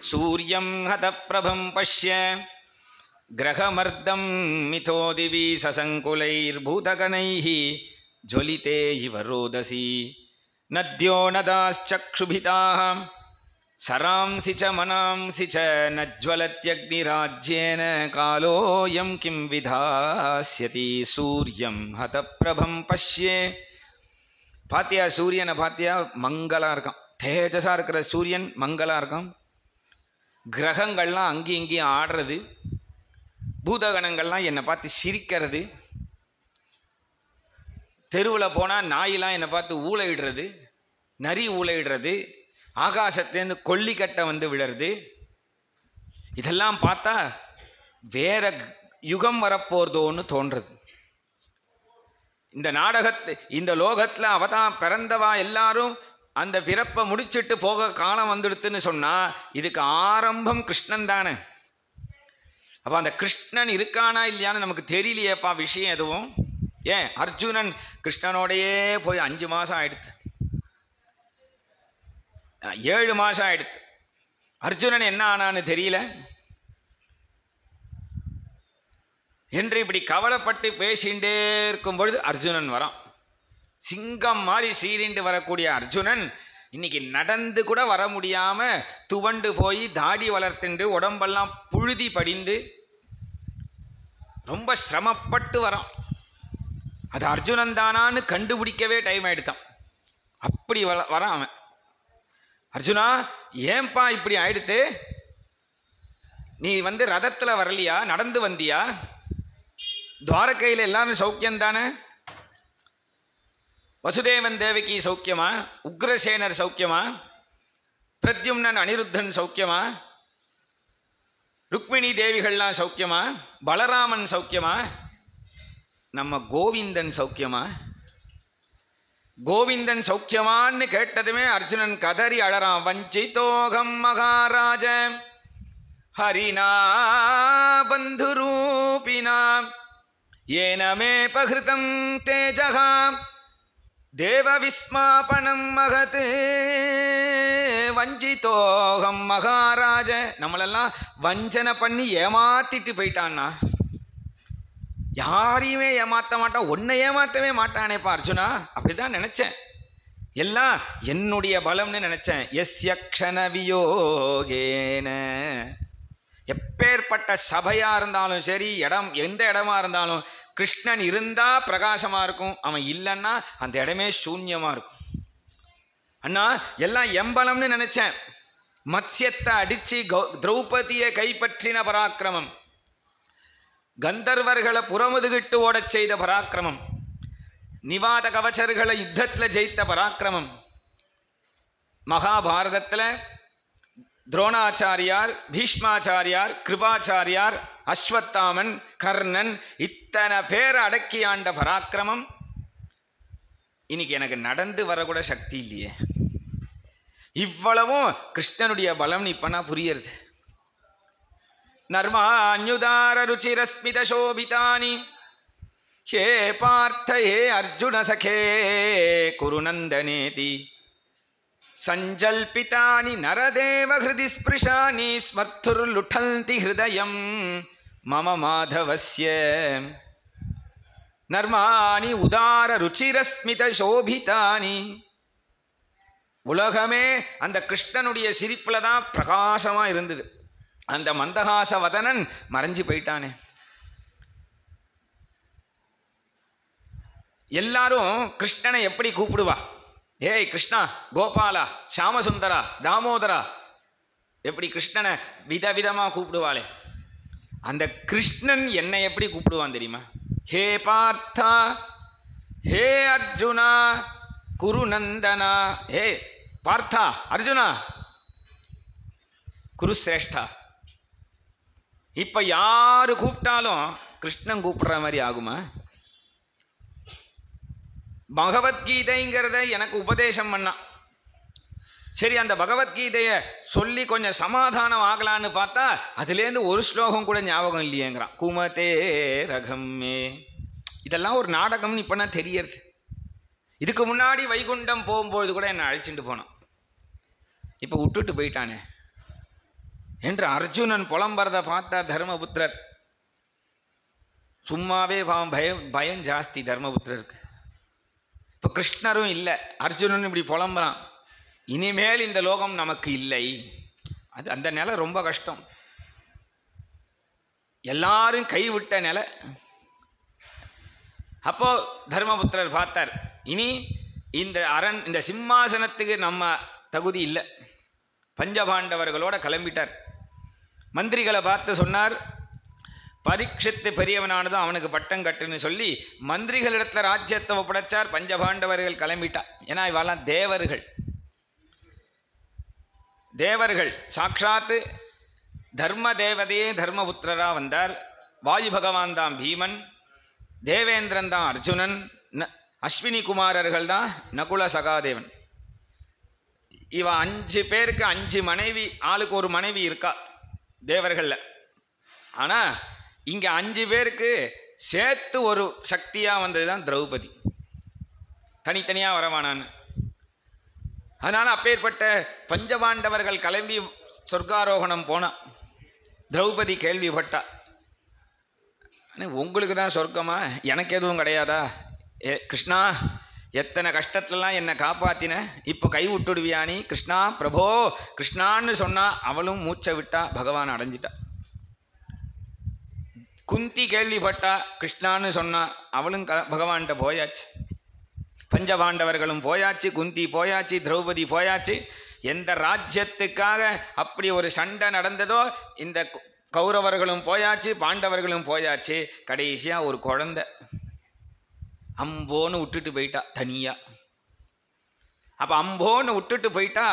Speaker 1: சூரியம் ஹத பிரபம் பஷ்ய கிரகமர்தம் மிதோ திவி சசங்குலைர் பூதகணைஹி ஜொலிதே இவ ரோதசி நத்யோ நதாச்சக்ஷுபிதாः சராம்சி ச மனாம்சி ச நஜ்வலத்யக்னிராஜ்யேன காலோயம் கிம் விதாஸ்யதி சூரியம் ஹத பிரபம் பஷ்யே. பாத்தியா சூரியனை பாத்தியா? மங்களாக இருக்கான், தேஜஸாக இருக்கிற சூரியன் மங்களாக இருக்கான். கிரகங்கள்லாம் அங்கேயும் இங்கேயும் ஆடுறது, பூதகணங்கள்லாம் என்னை பார்த்து சிரிக்கிறது, தெருவில் போனால் நாயெலாம் என்னை பார்த்து ஊழையிடுறது, நரி ஊழையிடுறது, ஆகாசத்துலேருந்து கொல்லிக்கட்டை வந்து விடுறது. இதெல்லாம் பார்த்தா வேற யுகம் வரப்போறதோன்னு தோன்றுறது. இந்த இந்த லோகத்தில் அவதான் பிறந்தவா எல்லாரும் அந்த பிறப்பை முடிச்சுட்டு போக காலம் வந்துடுத்துன்னு சொன்னால் இதுக்கு ஆரம்பம் கிருஷ்ணன் தானே. அப்போ அந்த கிருஷ்ணன் இருக்கானா இல்லையான்னு நமக்கு தெரியலையேப்பா விஷயம் எதுவும். ஏன் அர்ஜுனன் கிருஷ்ணனோடையே போய் 5 மாதம் ஆயிடுத்து, 7 மாதம் ஆயிடுத்து. அர்ஜுனன் என்ன ஆனான்னு தெரியல என்று இப்படி கவலைப்பட்டு பேசிகிட்டே இருக்கும் பொழுது அர்ஜுனன் வரான். சிங்கம் மாதிரி சீரிண்டு வரக்கூடிய அர்ஜுனன் இன்னைக்கு நடந்து கூட வர முடியாமல் துவண்டு போய் தாடி வளர்த்துண்டு உடம்பெல்லாம் புழுதி படிந்து ரொம்ப சிரமப்பட்டு வரான். அது அர்ஜுனன் தானான்னு கண்டுபிடிக்கவே டைம் ஆகிடுத்தான். அப்படி வரான் அவன். அர்ஜுனா, ஏன்பா இப்படி ஆயிடுத்து? நீ வந்து ரதத்தில் வரலையா, நடந்து வந்தியா? துவாரகையில் எல்லாரும் சௌக்கியம்தானே? வசுதேவன் தேவகி சௌக்கியமா? உக்ரசேனர் சௌக்கியமா? பிரத்யும்னன் அனிருத்தன் சௌக்கியமா? ருக்மிணி தேவிகள்லாம் சௌக்கியமா? பலராமன் சௌக்கியமா? நம்ம கோவிந்தன் சௌக்கியமா? கோவிந்தன் சௌக்கியமான்னு கேட்டதுமே அர்ஜுனன் கதறி அழறான். வஞ்சிதோகம் மகாராஜ ஹரினா பந்துரூபினா ஏனமே பகிருதம் தேஜகா தேவ விஸ்மாபனம் மகத். வஞ்சிதோகம் மகாராஜ, நம்மளெல்லாம் வஞ்சனை பண்ணி ஏமாத்திட்டு போயிட்டான்னா. யாரையுமே ஏமாற்ற மாட்டான், உன்னை ஏமாற்றவே மாட்டானேப்பா அர்ஜுனா. அப்படிதான் நினைச்சேன், எல்லாம் என்னுடைய பலம்னு நினைச்சேன். எஸ்ய க்ஷண வியோகேன, எப்பேற்பட்ட சபையா இருந்தாலும் சரி, எந்த இடமா இருந்தாலும் கிருஷ்ணன் இருந்தா பிரகாசமா இருக்கும், அவன் இல்லைன்னா அந்த இடமே சூன்யமா இருக்கும். அண்ணா எல்லாம் எம்பலம்னு நினைச்சேன். மத்ஸ்யத்தை அடிச்சு திரௌபதியை கைப்பற்றின பராக்கிரமம், கந்தர்வர்களை புறமுதுகிட்டு ஓடச் செய்த பராக்கிரமம், நிவாத கவச்சர்களை யுத்தத்தில் ஜெயித்த பராக்கிரமம். மகாபாரதத்தில் துரோணாச்சாரியார், பீஷ்மாச்சாரியார், கிருபாச்சாரியார், அஸ்வத்தாமன், கர்ணன், இத்தனை பேரை அடக்கி ஆண்ட பராக்கிரமம். இன்னைக்கு எனக்கு நடந்து வரக்கூட சக்தி இல்லையே. இவ்வளவும் கிருஷ்ணனுடைய பலம் இப்ப நான் புரியுறது. நர்மான்யுதார ருச்சிரஸ்மித சோபிதானி ஹே பார்த்த ஹே அர்ஜுன சகே குருநந்தனேதி சஞ்சல்பிதானி நரதேவ ஹிருதி ஸ்பிருஷானி ஸ்மர்த்துர்லுட்டந்தி ஹிருதயம் மம மாதவஸ்ய. நர்மானி உதார ருச்சிரஸ்மித சோபிதானி. உலகமே அந்த கிருஷ்ணனுடைய சிரிப்புல தான் பிரகாசமா இருந்தது. அந்த மந்தகாச வதனன் மறைஞ்சு போயிட்டானே. எல்லாரும் கிருஷ்ணனை எப்படி கூப்பிடுவா? ஏய் கிருஷ்ணா, கோபாலா, ஷாமசுந்தரா, தாமோதரா, எப்படி கிருஷ்ணனை விதவிதமாக கூப்பிடுவாளே, அந்த கிருஷ்ணன் என்னை எப்படி கூப்பிடுவான் தெரியுமா? ஹே பார்த்தா, ஹே அர்ஜுனா, குருநந்தனா. ஹே பார்த்தா, அர்ஜுனா, குருசிரேஷ்டா. இப்ப யாரு கூப்பிட்டாலும் கிருஷ்ணன் கூப்பிடுற மாதிரி ஆகுமா? பகவத்கீதைங்கிறத எனக்கு உபதேசம் பண்ணான். சரி, அந்த பகவத்கீதையை சொல்லி கொஞ்சம் சமாதானம் ஆகலான்னு பார்த்தா அதுலேருந்து ஒரு ஸ்லோகம் கூட ஞாபகம் இல்லையேங்கிறான். குமதே ரகம்மே. இதெல்லாம் ஒரு நாடகம்னு இப்போ நான் தெரியறது. இதுக்கு முன்னாடி வைகுண்டம் போகும்பொழுது கூட என்னை அழைச்சிட்டு போனான், இப்போ விட்டுட்டு போயிட்டானே என்று அர்ஜுனன் புலம்புறதை பார்த்தார் தர்மபுத்திரர். சும்மாவே பயம் ஜாஸ்தி தர்மபுத்திரருக்கு. இப்போ கிருஷ்ணரும் இல்லை, அர்ஜுனன் இப்படி புலம்புறான். இனிமேல் இந்த லோகம் நமக்கு இல்லை. அது அந்த நிலை ரொம்ப கஷ்டம். எல்லாரும் கைவிட்ட நிலை. அப்போ தர்மபுத்திரர் பார்த்தார், இனி இந்த சிம்மாசனத்துக்கு நம்ம தகுதி இல்லை. பஞ்சபாண்டவர்களோட கிளம்பிட்டார். மந்திரிகளை பார்த்து சொன்னார், பரீட்சித்து பெரியவனானதும் அவனுக்கு பட்டம் கட்டுன்னு சொல்லி மந்திரிகளிடத்தில் ராஜ்யத்தை ஒப்படைச்சார். பஞ்சபாண்டவர்கள் கிளம்பிட்டா. ஏன்னா இவெல்லாம் தேவர்கள். சாட்சாத்து தர்ம தேவதையே தர்மபுத்திரராக வந்தார். வாயு பகவான் தான் பீமன், தேவேந்திரன் தான் அர்ஜுனன், அஸ்வினி குமாரர்கள் தான் நகுல சகாதேவன். இவ 5 பேருக்கு 5 மனைவி, ஆளுக்கு ஒரு மனைவி இருக்கா தேவர்களில். ஆனால் இங்கே 5 பேருக்கு சேர்த்து ஒரு சக்தியாக வந்தது தான் திரௌபதி. தனித்தனியாக வரவானான்னு. அதனால் அப்பேற்பட்ட பஞ்சபாண்டவர்கள் கிளம்பி சொர்க்காரோகணம் போனான். திரௌபதி கேள்விப்பட்டா, உங்களுக்கு தான் சொர்க்கமா, எனக்கு எதுவும் கிடையாதா? கிருஷ்ணா, எத்தனை கஷ்டத்துலலாம் என்னை காப்பாத்தின, இப்போ கை விட்டுடுவியானி? கிருஷ்ணா பிரபோ கிருஷ்ணான்னு சொன்னா அவளும் மூச்சை விட்டா, பகவான் அடைஞ்சிட்டா. குந்தி கேள்விப்பட்டா, கிருஷ்ணான்னு சொன்னா அவளும் பகவான்கிட்ட போயாச்சு. பஞ்சபாண்டவர்களும் போயாச்சு, குந்தி போயாச்சு, திரௌபதி போயாச்சு. எந்த ராஜ்யத்துக்காக அப்படி ஒரு சண்டை நடந்ததோ இந்த கௌரவர்களும் போயாச்சு, பாண்டவர்களும் போயாச்சு. கடைசியாக ஒரு குழந்தை அம்போன்னு விட்டுட்டு போயிட்டா தனியா. அப்போ அம்போன்னு விட்டுட்டு போயிட்டா,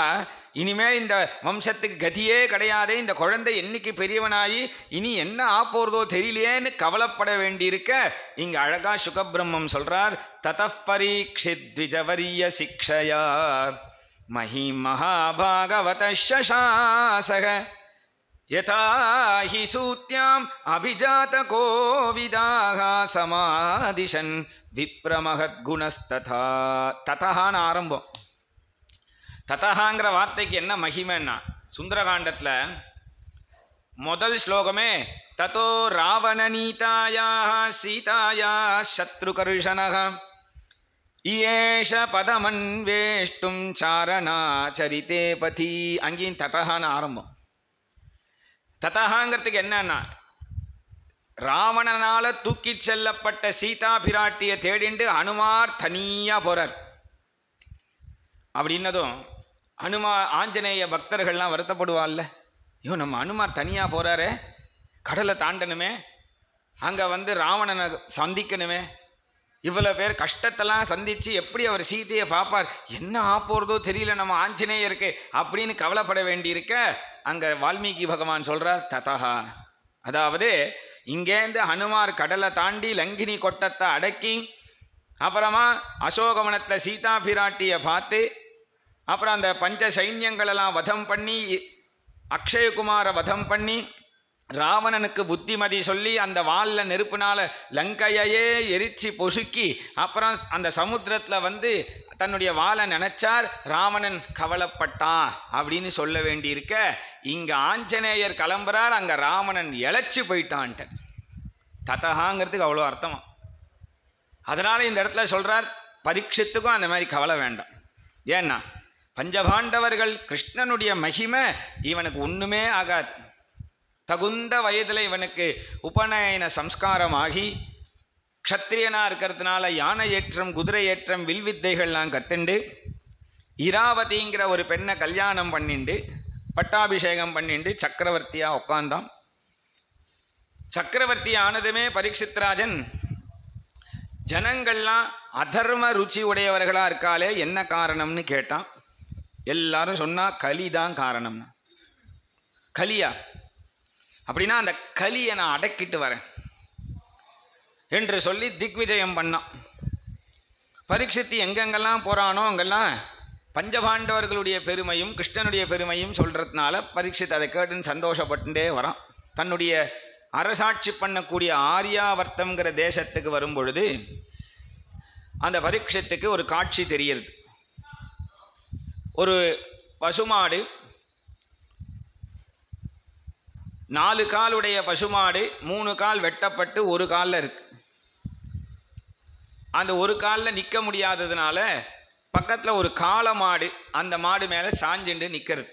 Speaker 1: இனிமேல் இந்த வம்சத்துக்கு கதியே கிடையாது. இந்த குழந்தை என்னைக்கு பெரியவனாகி இனி என்ன ஆப்போறதோ தெரியலையேன்னு கவலைப்பட வேண்டியிருக்க, இங்கே அழகா சுகபிரம்மம் சொல்றார், ததப் பரீட்சித் த்விஜவரிய சிக்ஷயா மஹி மகாபாகவத ஷசாசக யதா ஹி சூத்யாம் அபிஜாத கோவிதாக சமாதிஷன் விப்ரமஹத் குணஸ்ததா. ததஹான்னு ஆரம்பம். ததஹாங்கிற வார்த்தைக்கு என்ன மகிமைன்னா, சுந்தரகாண்டத்தில் முதல் ஸ்லோகமே ததோ ராவண நீதாயா சீதாயா சத்ருகர்ஷணக இயேஷ பதமன்வேஷ்டும் சாரணாச்சரிதே பதி. அங்கேயும் ததஹான்னு ஆரம்பம். ததஹாங்கிறதுக்கு என்னன்னா, ராவணனால தூக்கி செல்லப்பட்ட சீதா பிராட்டியை தேடிண்டு ஹனுமார் தனியாக போகிறார். அப்படின்னதும் ஆஞ்சநேய பக்தர்கள்லாம் வருத்தப்படுவாள்ல, ஐயோ நம்ம ஹனுமார் தனியாக போகிறாரே, கடலை தாண்டணுமே, அங்கே ராவணனை சந்திக்கணுமே, இவ்வளோ பேர் கஷ்டத்தெல்லாம் சந்தித்து எப்படி அவர் சீதையை பார்ப்பார், என்ன ஆப்போறதோ தெரியல நம்ம ஆஞ்சநேயருக்கு அப்படின்னு கவலைப்பட வேண்டியிருக்க, அங்கே வால்மீகி பகவான் சொல்கிறார் ததஹா. அதாவது இங்கேருந்து ஹனுமார் கடலை தாண்டி லங்கினி கொட்டத்தை அடக்கி, அப்புறமா அசோகவனத்தில் சீதா பிராட்டியை பார்த்து, அப்புறம் அந்த பஞ்ச சைன்யங்களெல்லாம் வதம் பண்ணி, அக்ஷயகுமாரை வதம் பண்ணி, ராவணனுக்கு புத்திமதி சொல்லி அந்த வாலில் நெருப்புனால லங்கையே எரிச்சு பொசுக்கி, அப்புறம் அந்த சமுத்திரத்தில் தன்னுடைய வாலை நினைச்சார், ராவணன் கவலைப்பட்டான் அப்படின்னு சொல்ல வேண்டியிருக்க, இங்கே ஆஞ்சநேயர் கிளம்புறார், அங்கே ராவணன் இழைச்சி போயிட்டான்ட்டு. ததஹாங்கிறதுக்கு அவ்வளோ அர்த்தமா. அதனால் இந்த இடத்துல சொல்கிறார், பரீட்சித்துக்கும் அந்த மாதிரி கவலை வேண்டாம். ஏன்னா பஞ்சபாண்டவர்கள் கிருஷ்ணனுடைய மகிமை இவனுக்கு ஒன்றுமே ஆகாது. தகுந்த வயதில் இவனுக்கு உபநயன சம்ஸ்காரமாகி க்ஷத்திரியனாக இருக்கிறதுனால யானை ஏற்றம், குதிரை ஏற்றம், வில்வித்தைகள்லாம் கற்றுண்டு இராவதிங்கிற ஒரு பெண்ணை கல்யாணம் பண்ணிண்டு பட்டாபிஷேகம் பண்ணிண்டு சக்கரவர்த்தியாக உட்கார்ந்தான். சக்கரவர்த்தி ஆனதுமே பரீட்சித் ராஜன் ஜனங்கள்லாம் அதர்ம ருச்சி உடையவர்களாக இருக்காளே என்ன காரணம்னு கேட்டான். எல்லாரும் சொன்னா கலிதான் காரணம். கலியா? அப்படின்னா அந்த கலியை நான் அடக்கிட்டு வரேன் என்று சொல்லி திக்விஜயம் பண்ணான். பரீட்சித்து எங்கெங்கெல்லாம் போகிறானோ அங்கெல்லாம் பஞ்சபாண்டவர்களுடைய பெருமையும் கிருஷ்ணனுடைய பெருமையும் சொல்கிறதுனால பரீட்சித் அதை கேட்டுன்னு சந்தோஷப்பட்டுட்டே வரான். தன்னுடைய அரசாட்சி பண்ணக்கூடிய ஆரியாவர்த்தம்ங்கிற தேசத்துக்கு வரும்பொழுது அந்த பரீட்சித்துக்கு ஒரு காட்சி தெரியுது. ஒரு பசுமாடு, 4 காலுடைய பசுமாடு 3 கால் வெட்டப்பட்டு ஒரு காலில் இருக்கு. அந்த ஒரு காலில் நிற்க முடியாததுனால பக்கத்தில் ஒரு காளை மாடு அந்த மாடு மேலே சாஞ்சுண்டு நிற்கிறது.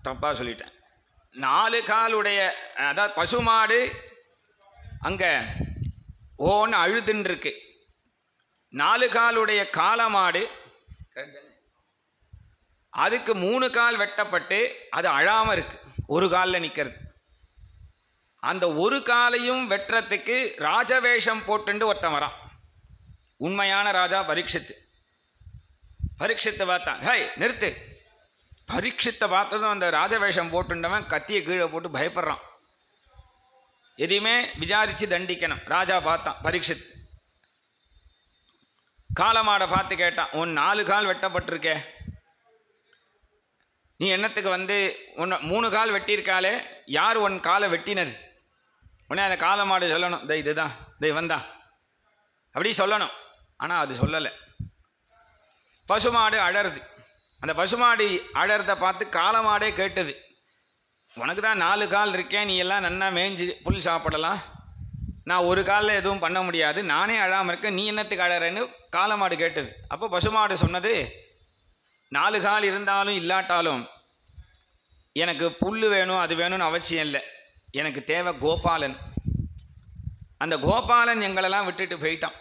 Speaker 1: தப்பாக சொல்லிட்டேன். 4 காலுடைய அதாவது பசுமாடு அங்கே ஓன்னு அழுதுன்னு இருக்கு. 4 காலுடைய காளை மாடு அதுக்கு 3 கால் வெட்டப்பட்டு அது அழாமல் இருக்கு, ஒரு காலில் நிற்கிறது. அந்த ஒரு காலையும் வெட்டுறதுக்கு ராஜவேஷம் போட்டுண்டு ஒருத்தன் வரான். உண்மையான ராஜா பரீட்சித்து. பரீட்சித்தை பார்த்தான். ஹை நிறுத்து. பரீட்சித்தை பார்த்ததும் அந்த ராஜவேஷம் போட்டுண்டவன் கத்தியை கீழே போட்டு பயப்படுறான். எதையுமே விசாரித்து தண்டிக்கணும். ராஜா பார்த்தான். பரீட்சித் காளமாடை பார்த்து கேட்டான், உன் 4 கால் வெட்டப்பட்டிருக்கே, நீ என்னத்துக்கு வந்து உன்னை 3 கால் வெட்டியிருக்காளே, யார் உன் காலை வெட்டினது? உடனே அந்த காளமாடு சொல்லணும், இதுதான் வந்தா அப்படி சொல்லணும். ஆனால் அது சொல்லலை. பசுமாடு அழறது. அந்த பசுமாடு அழறதை பார்த்து காளமாடே கேட்டது, உனக்கு தான் 4 கால் இருக்கேன், நீ எல்லாம் நன்னா மேய்ஞ்சி புல் சாப்பிடலாம், நான் ஒரு காலில் எதுவும் பண்ண முடியாது, நானே அழாமல் இருக்கேன், நீ என்னத்துக்கு அழறேன்னு காளமாடு கேட்டது. அப்போ பசுமாடு சொன்னது, 4 கால் இருந்தாலும் இல்லாட்டாலும் எனக்கு புல் வேணும் அது வேணும்னு அவசியம் இல்லை, எனக்கு தேவை கோபாலன். அந்த கோபாலன் எங்களெல்லாம் விட்டுட்டு போயிட்டான்,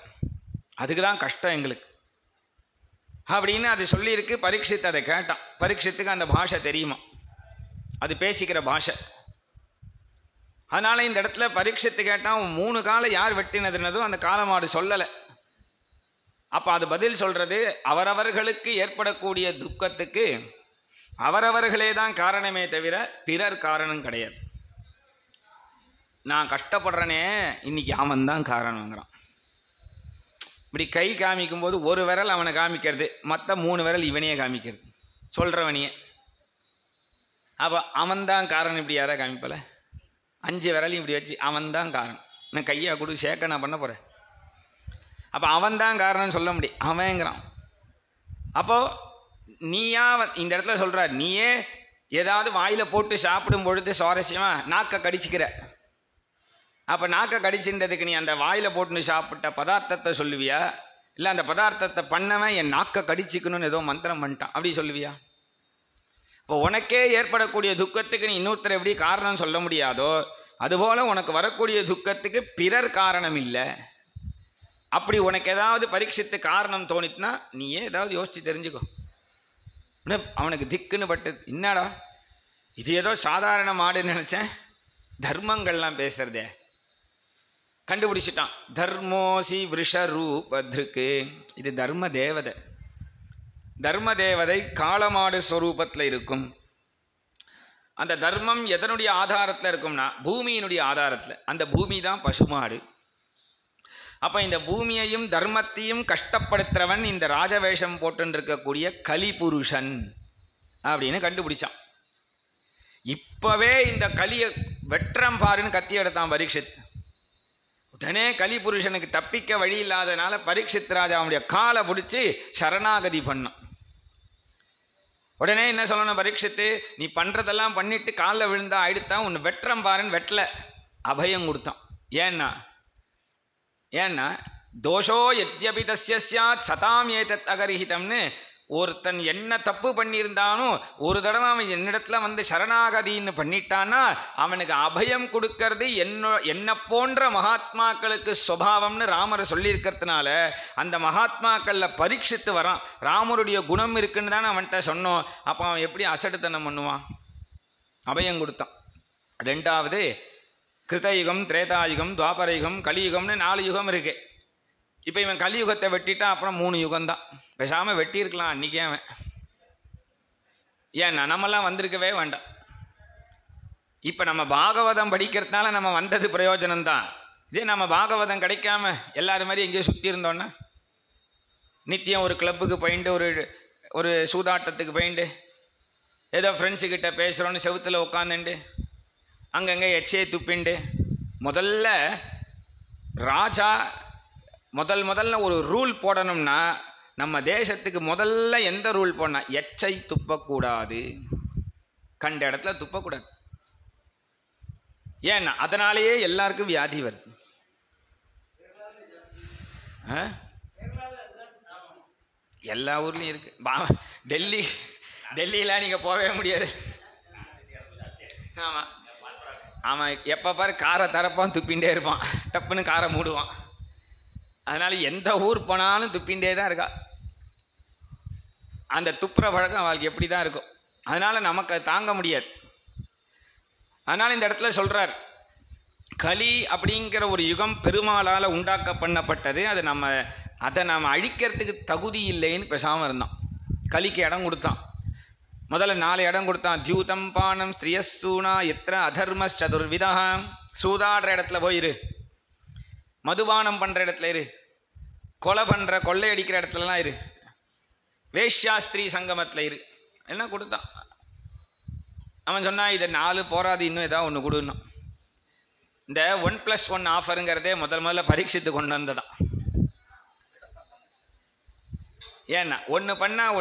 Speaker 1: அதுக்கு தான் கஷ்டம் எங்களுக்கு அப்படின்னு அது சொல்லியிருக்கு. பரீட்சித் அதை கேட்டான். பரீட்சித்துக்கு அந்த பாஷை தெரியுமா, அது பேசிக்கிற பாஷை. அதனால் இந்த இடத்துல பரீட்சித்து கேட்டான், 3 காலை யார் வெட்டினதுன்னதும் அந்த காளமாடு சொல்லலை. அப்போ அது பதில் சொல்கிறது, அவரவர்களுக்கு ஏற்படக்கூடிய துக்கத்துக்கு அவரவர்களே தான் காரணமே தவிர பிறர் காரணம் கிடையாது. நான் கஷ்டப்படுறேனே இன்னைக்கு அவன் தான் காரணங்கிறான். இப்படி கை காமிக்கும்போது ஒரு விரல் அவனை காமிக்கிறது, மற்ற 3 விரல் இவனையே காமிக்கிறது, சொல்கிறவனையே. அப்போ அவன்தான் காரணம். இப்படி யாராவது காமிப்பல 5 விரலையும் இப்படி வச்சு அவன்தான் காரணம், நான் கையை கொடு சேர்க்க நான் பண்ண போகிறேன். அப்போ அவன்தான் காரணம்னு சொல்ல முடியும், அவங்கிறான். அப்போது நீயா இந்த இடத்துல சொல்கிறார், நீயே ஏதாவது வாயில் போட்டு சாப்பிடும் பொழுது சுவாரஸ்யமாக நாக்கை கடிச்சிக்கிற. அப்போ நாக்கை கடிச்சுன்றதுக்கு நீ அந்த வாயில் போட்டுன்னு சாப்பிட்ட பதார்த்தத்தை சொல்லுவியா, இல்லை அந்த பதார்த்தத்தை பண்ணவன் என் நாக்கை கடிச்சிக்கணும்னு ஏதோ மந்திரம் பண்ணிட்டான் அப்படி சொல்லுவியா? இப்போ உனக்கே ஏற்படக்கூடிய துக்கத்துக்கு நீ இன்னொருத்தர் எப்படி காரணம் சொல்ல முடியாதோ, அதுபோல் உனக்கு வரக்கூடிய துக்கத்துக்கு பிறர் காரணம் இல்லை. அப்படி உனக்கு ஏதாவது பரீட்சித்து காரணம் தோணித்துனா நீயே ஏதாவது யோசித்து தெரிஞ்சுக்கோ. அவனுக்கு திக்குன்னு பட்டு, என்னடா இது ஏதோ சாதாரண மாடுன்னு நினச்சேன், தர்மங்கள்லாம் பேசுறதே கண்டுபிடிச்சிட்டான். தர்மோசி விஷரூபத்ருக்கு, இது தர்ம தேவதை. தர்ம தேவதை காளமாடு ஸ்வரூபத்தில் இருக்கும். அந்த தர்மம் எதனுடைய ஆதாரத்தில் இருக்கும்னா பூமியினுடைய ஆதாரத்தில். அந்த பூமி தான் பசுமாடு. அப்போ இந்த பூமியையும் தர்மத்தையும் கஷ்டப்படுத்துகிறவன் இந்த ராஜவேஷம் போட்டுன்னு இருக்கக்கூடிய கலிபுருஷன் அப்படின்னு கண்டுபிடிச்சான். இப்போவே இந்த கலியை வெற்றம் பாருன்னு கத்தி எடுத்தான் பரீட்சித். உடனே கலிபுருஷனுக்கு தப்பிக்க வழி இல்லாதனால பரீட்சித் ராஜா அவனுடைய காலை பிடிச்சி சரணாகதி பண்ணான். உடனே என்ன சொல்லணும், பரீட்சித்து நீ பண்ணுறதெல்லாம் பண்ணிட்டு காலில் விழுந்தா ஆயிடுத்தான், உன்னை வெற்றம் பாருன்னு வெட்டல, அபயம் கொடுத்தான். ஏன்னா தோஷோ எத்யபி தஸ்ய ஸ்யாத் சதாம் ஏதத் அகரிஹிதம்னு ஒருத்தன் என்ன தப்பு பண்ணியிருந்தாலும் ஒரு தடவை அவன் என்னிடத்துல வந்து சரணாகதின்னு பண்ணிட்டான்னா அவனுக்கு அபயம் கொடுக்கறது என்ன போன்ற மகாத்மாக்களுக்கு சுபாவம்னு ராமர் சொல்லியிருக்கிறதுனால அந்த மகாத்மாக்களில் பரீட்சித்து வரான். ராமருடைய குணம் இருக்குன்னு தானே அவன்கிட்ட சொன்னோம். அப்போ அவன் எப்படி அசடுத்தனம் பண்ணுவான்? அபயம் கொடுத்தான். ரெண்டாவது, கிருதயுகம், திரேதாயுகம், துவாபரயுகம், கலியுகம்னு 4 யுகம் இருக்கு. இப்போ இவன் கலியுகத்தை வெட்டிட்டான், அப்புறம் 3 யுகம்தான். பேசாமல் வெட்டியிருக்கலாம் அன்றைக்கே அவன். ஏன்னா நம்மெல்லாம் வந்திருக்கவே வேண்டாம். இப்போ நம்ம பாகவதம் படிக்கிறதுனால நம்ம வந்தது பிரயோஜனம்தான். இதே நம்ம பாகவதம் கிடைக்காம எல்லாரும் மாதிரி எங்கேயோ சுற்றி இருந்தோன்னா, நித்தியம் ஒரு கிளப்புக்கு போயிட்டு ஒரு சூதாட்டத்துக்கு போயிட்டு ஏதோ ஃப்ரெண்ட்ஸுக்கிட்ட பேசுகிறோன்னு செவுத்தில் உட்காந்துண்டு அங்கங்கே எச்சே துப்பிண்டு, முதல்ல ராஜா முதல்ல ஒரு ரூல் போடணும்னா நம்ம தேசத்துக்கு முதல்ல எந்த ரூல் போடனா, எச்சை துப்பக்கூடாது, கண்ட இடத்துல துப்பக்கூடாது. ஏன்னா அதனாலேயே எல்லாருக்கும் வியாதி வருது. எல்லா ஊர்லேயும் இருக்கு. டெல்லியில் நீங்கள் போகவே முடியாது. ஆமாம் ஆமாம், எப்போ பாரு காரை தரப்பான், துப்பின்ண்டே இருப்பான், டப்புன்னு காரை மூடுவான். அதனால் எந்த ஊர் போனாலும் துப்பின்ண்டே தான் இருக்கா. அந்த துப்புற பழக்கம் அவளுக்கு எப்படி தான் இருக்கும். அதனால் நமக்கு தாங்க முடியாது. அதனால் இந்த இடத்துல சொல்கிறார், கலி அப்படிங்கிற ஒரு யுகம் பெருமாளால் உண்டாக்கப்பட்டது. அதை நம்ம அழிக்கிறதுக்கு தகுதி இல்லைன்னு பேசாமல் இருந்தான். கலிக்கு இடம் கொடுத்தான். முதல்ல 4 இடம் கொடுத்தான். ஜூதம் பானம் ஸ்திரியசூனா எத்திர அதர்மஸ் சதுர்விதா. சூதாடுற இடத்துல போயிரு, மதுபானம் பண்ணுற இடத்துல இரு, கொலை பண்ணுற கொள்ளை அடிக்கிற இடத்துலலாம் இரு, வேஷ்யாஸ்திரி சங்கமத்தில் இரு, எல்லாம் கொடுத்தான். அவன் சொன்னான், இதை 4 போராது, இன்னும் ஏதாவது ஒன்று கொடுன்னா. இந்த 1+1 ஆஃபருங்கிறதே முதல்ல பரீட்சித்து கொண்டு வந்ததான். ஏன்னா ஒன்று பண்ணால்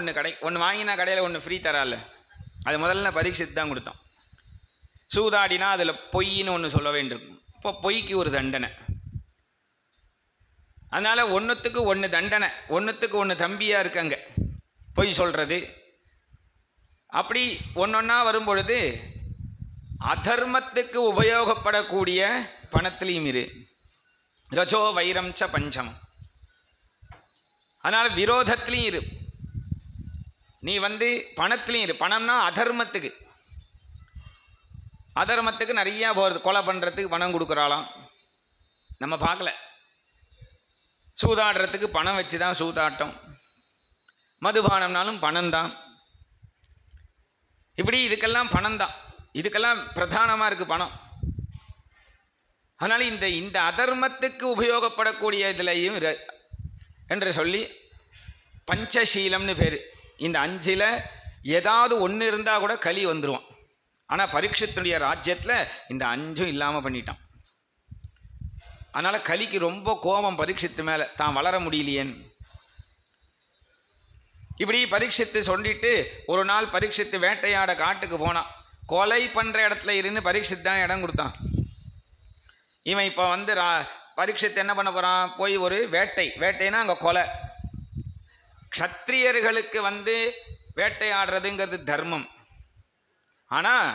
Speaker 1: ஒன்று வாங்கினா கடையில் 1 ஃப்ரீ தரால, அது முதல்ல பரீட்சித்து தான் கொடுத்தான். சூதாடினா அதில் பொய்ன்னு ஒன்று சொல்ல வேண்டும். இப்போ பொய்க்கு ஒரு தண்டனை. அதனால் 1த்துக்கு 1 தண்டனை, 1த்துக்கு 1 தம்பியாக இருக்காங்க பொய் சொல்கிறது. அப்படி ஒன்றொன்னா வரும்பொழுது அதர்மத்துக்கு உபயோகப்படக்கூடிய பணத்திலையும் இரு. ரஜோ வைரம் ச பஞ்சம். அதனால் விரோதத்திலையும் இரு. நீ பணத்திலையும் இரு. பணம்னா அதர்மத்துக்கு நிறையா போகிறது. கொலை பண்ணுறதுக்கு பணம் கொடுக்குறாளாம், நம்ம பார்க்கல. சூதாடுறதுக்கு பணம் வச்சு தான் சூதாட்டம். மதுபானம்னாலும் பணம்தான். இப்படி இதுக்கெல்லாம் பணம்தான். இதுக்கெல்லாம் பிரதானமாக இருக்குது பணம். அதனால் இந்த அதர்மத்துக்கு உபயோகப்படக்கூடிய இதுலையும் என்று சொல்லி பஞ்சசீலம்னு பேர். இந்த 5ல் ஏதாவது ஒன்று இருந்தால் கூட கலி வந்துடுவான். ஆனால் பரீட்சித்துடைய ராஜ்யத்தில் இந்த 5ம் இல்லாமல் பண்ணிட்டான். அதனால் கலிக்கு ரொம்ப கோபம் பரீட்சித்து மேலே, தான் வளர முடியலையேன்னு. இப்படி பரீட்சித்து சொல்லிட்டு ஒரு நாள் பரீட்சித்து வேட்டையாட காட்டுக்கு போனான். கொலை பண்ணுற இடத்துல இருந்து பரீட்சித்து தான் இடம் கொடுத்தான். இவன் இப்போ பரீட்சித்து என்ன பண்ண போகிறான், போய் ஒரு வேட்டைனா அங்கே கொலை. க்ஷத்ரியர்களுக்கு வேட்டையாடுறதுங்கிறது தர்மம். ஆனால்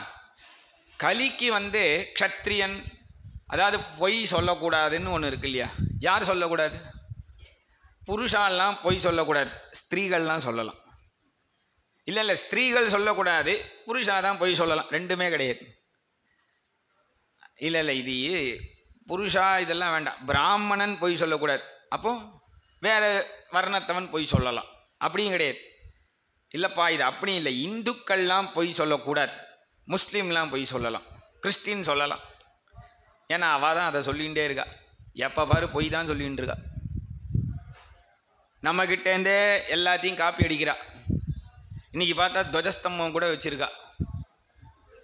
Speaker 1: கலிக்கு க்ஷத்ரியன், அதாவது பொய் சொல்லக்கூடாதுன்னு ஒன்று இருக்கு இல்லையா. யார் சொல்லக்கூடாது? புருஷாலாம் பொய் சொல்லக்கூடாது, ஸ்திரீகள்லாம் சொல்லலாம். இல்லை ஸ்திரீகள் சொல்லக்கூடாது, புருஷா தான் பொய் சொல்லலாம், ரெண்டுமே கிடையாது. இல்லை இது புருஷா இதெல்லாம் வேண்டாம். பிராமணன் பொய் சொல்லக்கூடாது, அப்போ வேறு வர்ணத்தவன் பொய் சொல்லலாம், அப்படியும் கிடையாது. இல்லைப்பா இது அப்படி இல்லை, இந்துக்கள்லாம் பொய் சொல்லக்கூடாது, முஸ்லீம்லாம் பொய் சொல்லலாம், கிறிஸ்டின் சொல்லலாம். ஏன்னா அவள் தான் அதை சொல்லிகிட்டே இருக்கா, எப்போ பாரு பொய் தான் சொல்லிகிட்டு இருக்கா. நம்மக்கிட்டேருந்தே எல்லாத்தையும் காப்பி அடிக்கிறா. இன்றைக்கி பார்த்தா துவஜஸ்தம்பம் கூட வச்சுருக்கா,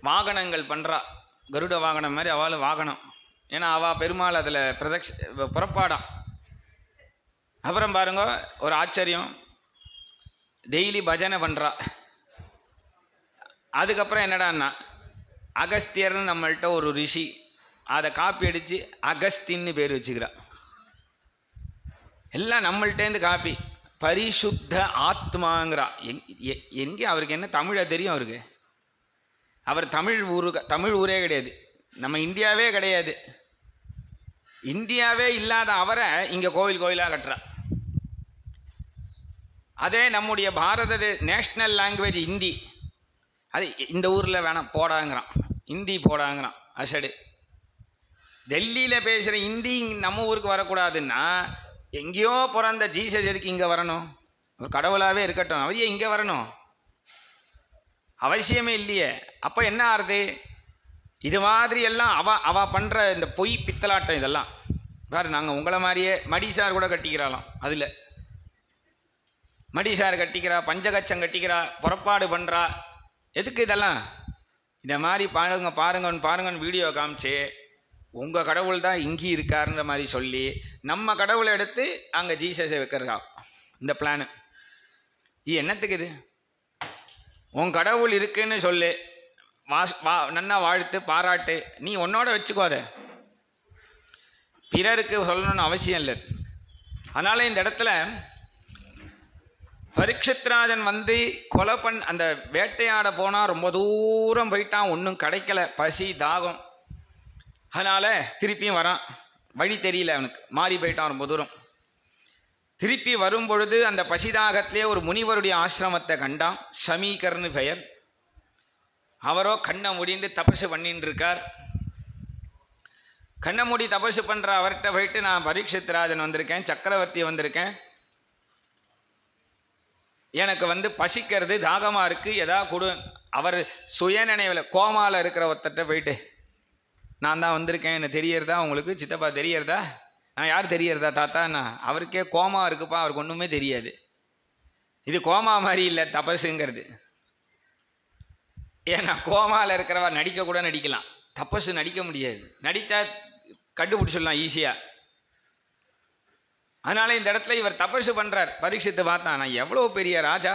Speaker 1: வாகனங்கள் பண்ணுறா. கருட வாகனம் மாதிரி அவளும் வாகனம். ஏன்னா அவள் பெருமாள் அதில் புறப்பாடாம். அப்புறம் பாருங்க ஒரு ஆச்சரியம், டெய்லி பஜனை பண்ணுறா. அதுக்கப்புறம் என்னடான்னா அகஸ்தியர்னு நம்மள்கிட்ட ஒரு ரிஷி, அதை காப்பி அடித்து அகஸ்டின்னு பேர் வச்சுக்கிறா. எல்லாம் நம்மள்கிட்டேருந்து காப்பி. பரிசுத்த ஆத்மாங்கிறா. எங்கே அவருக்கு என்ன தமிழை தெரியும்? அவருக்கு அவர் தமிழ் ஊரே கிடையாது, நம்ம இந்தியாவே கிடையாது. இந்தியாவே இல்லாத அவரை இங்கே கோவில் கோயிலாக கட்டுறா. அதே நம்முடைய பாரத நேஷ்னல் லாங்குவேஜ் ஹிந்தி, அது இந்த ஊரில் வேணாம் போடாங்கிறான், ஹிந்தி போடாங்கிறான் அசடு. டெல்லியில் பேசுகிற ஹிந்தி நம்ம ஊருக்கு வரக்கூடாதுன்னா எங்கேயோ பிறந்த ஜீசஸ் எதுக்கு இங்கே வரணும்? ஒரு கடவுளாகவே இருக்கட்டும், அவர் இங்கே வரணும் அவசியமே இல்லையே. அப்போ என்ன ஆறுது? இது மாதிரி எல்லாம் அவ பண்ணுற இந்த பொய் பித்தலாட்டம் இதெல்லாம் பாரு. நாங்கள் உங்களை மாதிரியே மடிசார் கூட கட்டிக்கிறாளாம். அதில் மடிசார் கட்டிக்கிறா, பஞ்சகச்சம் கட்டிக்கிறா, புறப்பாடு பண்ணுறா. எதுக்கு இதெல்லாம்? இதை மாதிரி பாருங்கன்னு வீடியோ காமிச்சு உங்கள் கடவுள் தான் இங்கே இருக்காருன்ற மாதிரி சொல்லி நம்ம கடவுளை எடுத்து அங்கே ஜீசஸை வைக்கிறதா இந்த பிளானு. இது என்னத்துக்கு? இது உன் கடவுள் இருக்குன்னு சொல்லு, நன்னா வாழ்த்து பாராட்டு, நீ உன்னோட வச்சுக்கோத, பிறருக்கு சொல்லணும்னு அவசியம் இல்லை. அதனால் இந்த இடத்துல பரீட்சித்ராஜன் கொலை அந்த வேட்டையாட போனால் ரொம்ப தூரம் போயிட்டான், ஒன்றும் கிடைக்கல, பசி தாகம். அதனால் திருப்பியும் வரான், வழி தெரியல அவனுக்கு, மாறி போயிட்டான் ரொம்ப தூரம். திருப்பி வரும் பொழுது அந்த பசிதாகத்திலே ஒரு முனிவருடைய ஆசிரமத்தை கண்டான், ஷமீகர்னு பெயர். அவரோ கண்ணை மூடிண்டு தபசு பண்ணிட்டு இருக்கார். கண்ணை மூடி தபசு பண்ணுற அவர்கிட்ட போயிட்டு, நான் பரீட்சித்ராஜன் வந்திருக்கேன், சக்கரவர்த்தி வந்திருக்கேன், எனக்கு பசிக்கிறது, தாகமாக இருக்குது, எதா கொடு. அவர் சுயநினைவில் கோமாவில் இருக்கிற ஒருத்தட்ட போயிட்டு, நான் தான் வந்திருக்கேன், என்ன தெரியறதா உங்களுக்கு? சித்தப்பா தெரியறதா? நான் யார் தெரியறதா தாத்தா? நான் அவருக்கே கோமா இருக்குப்பா, அவருக்கு ஒன்றுமே தெரியாது. இது கோமா மாதிரி இல்லை தபசுங்கிறது. ஏன்னா கோமாவில் இருக்கிறவா நடிக்க கூட நடிக்கலாம், தபசு நடிக்க முடியாது. நடித்தா கண்டுபிடிச்சிடலாம் ஈஸியாக. அதனால் இந்த இடத்துல இவர் தபசு பண்ணுறார். பரீட்சித்து பார்த்தான், நான் எவ்வளோ பெரிய ராஜா,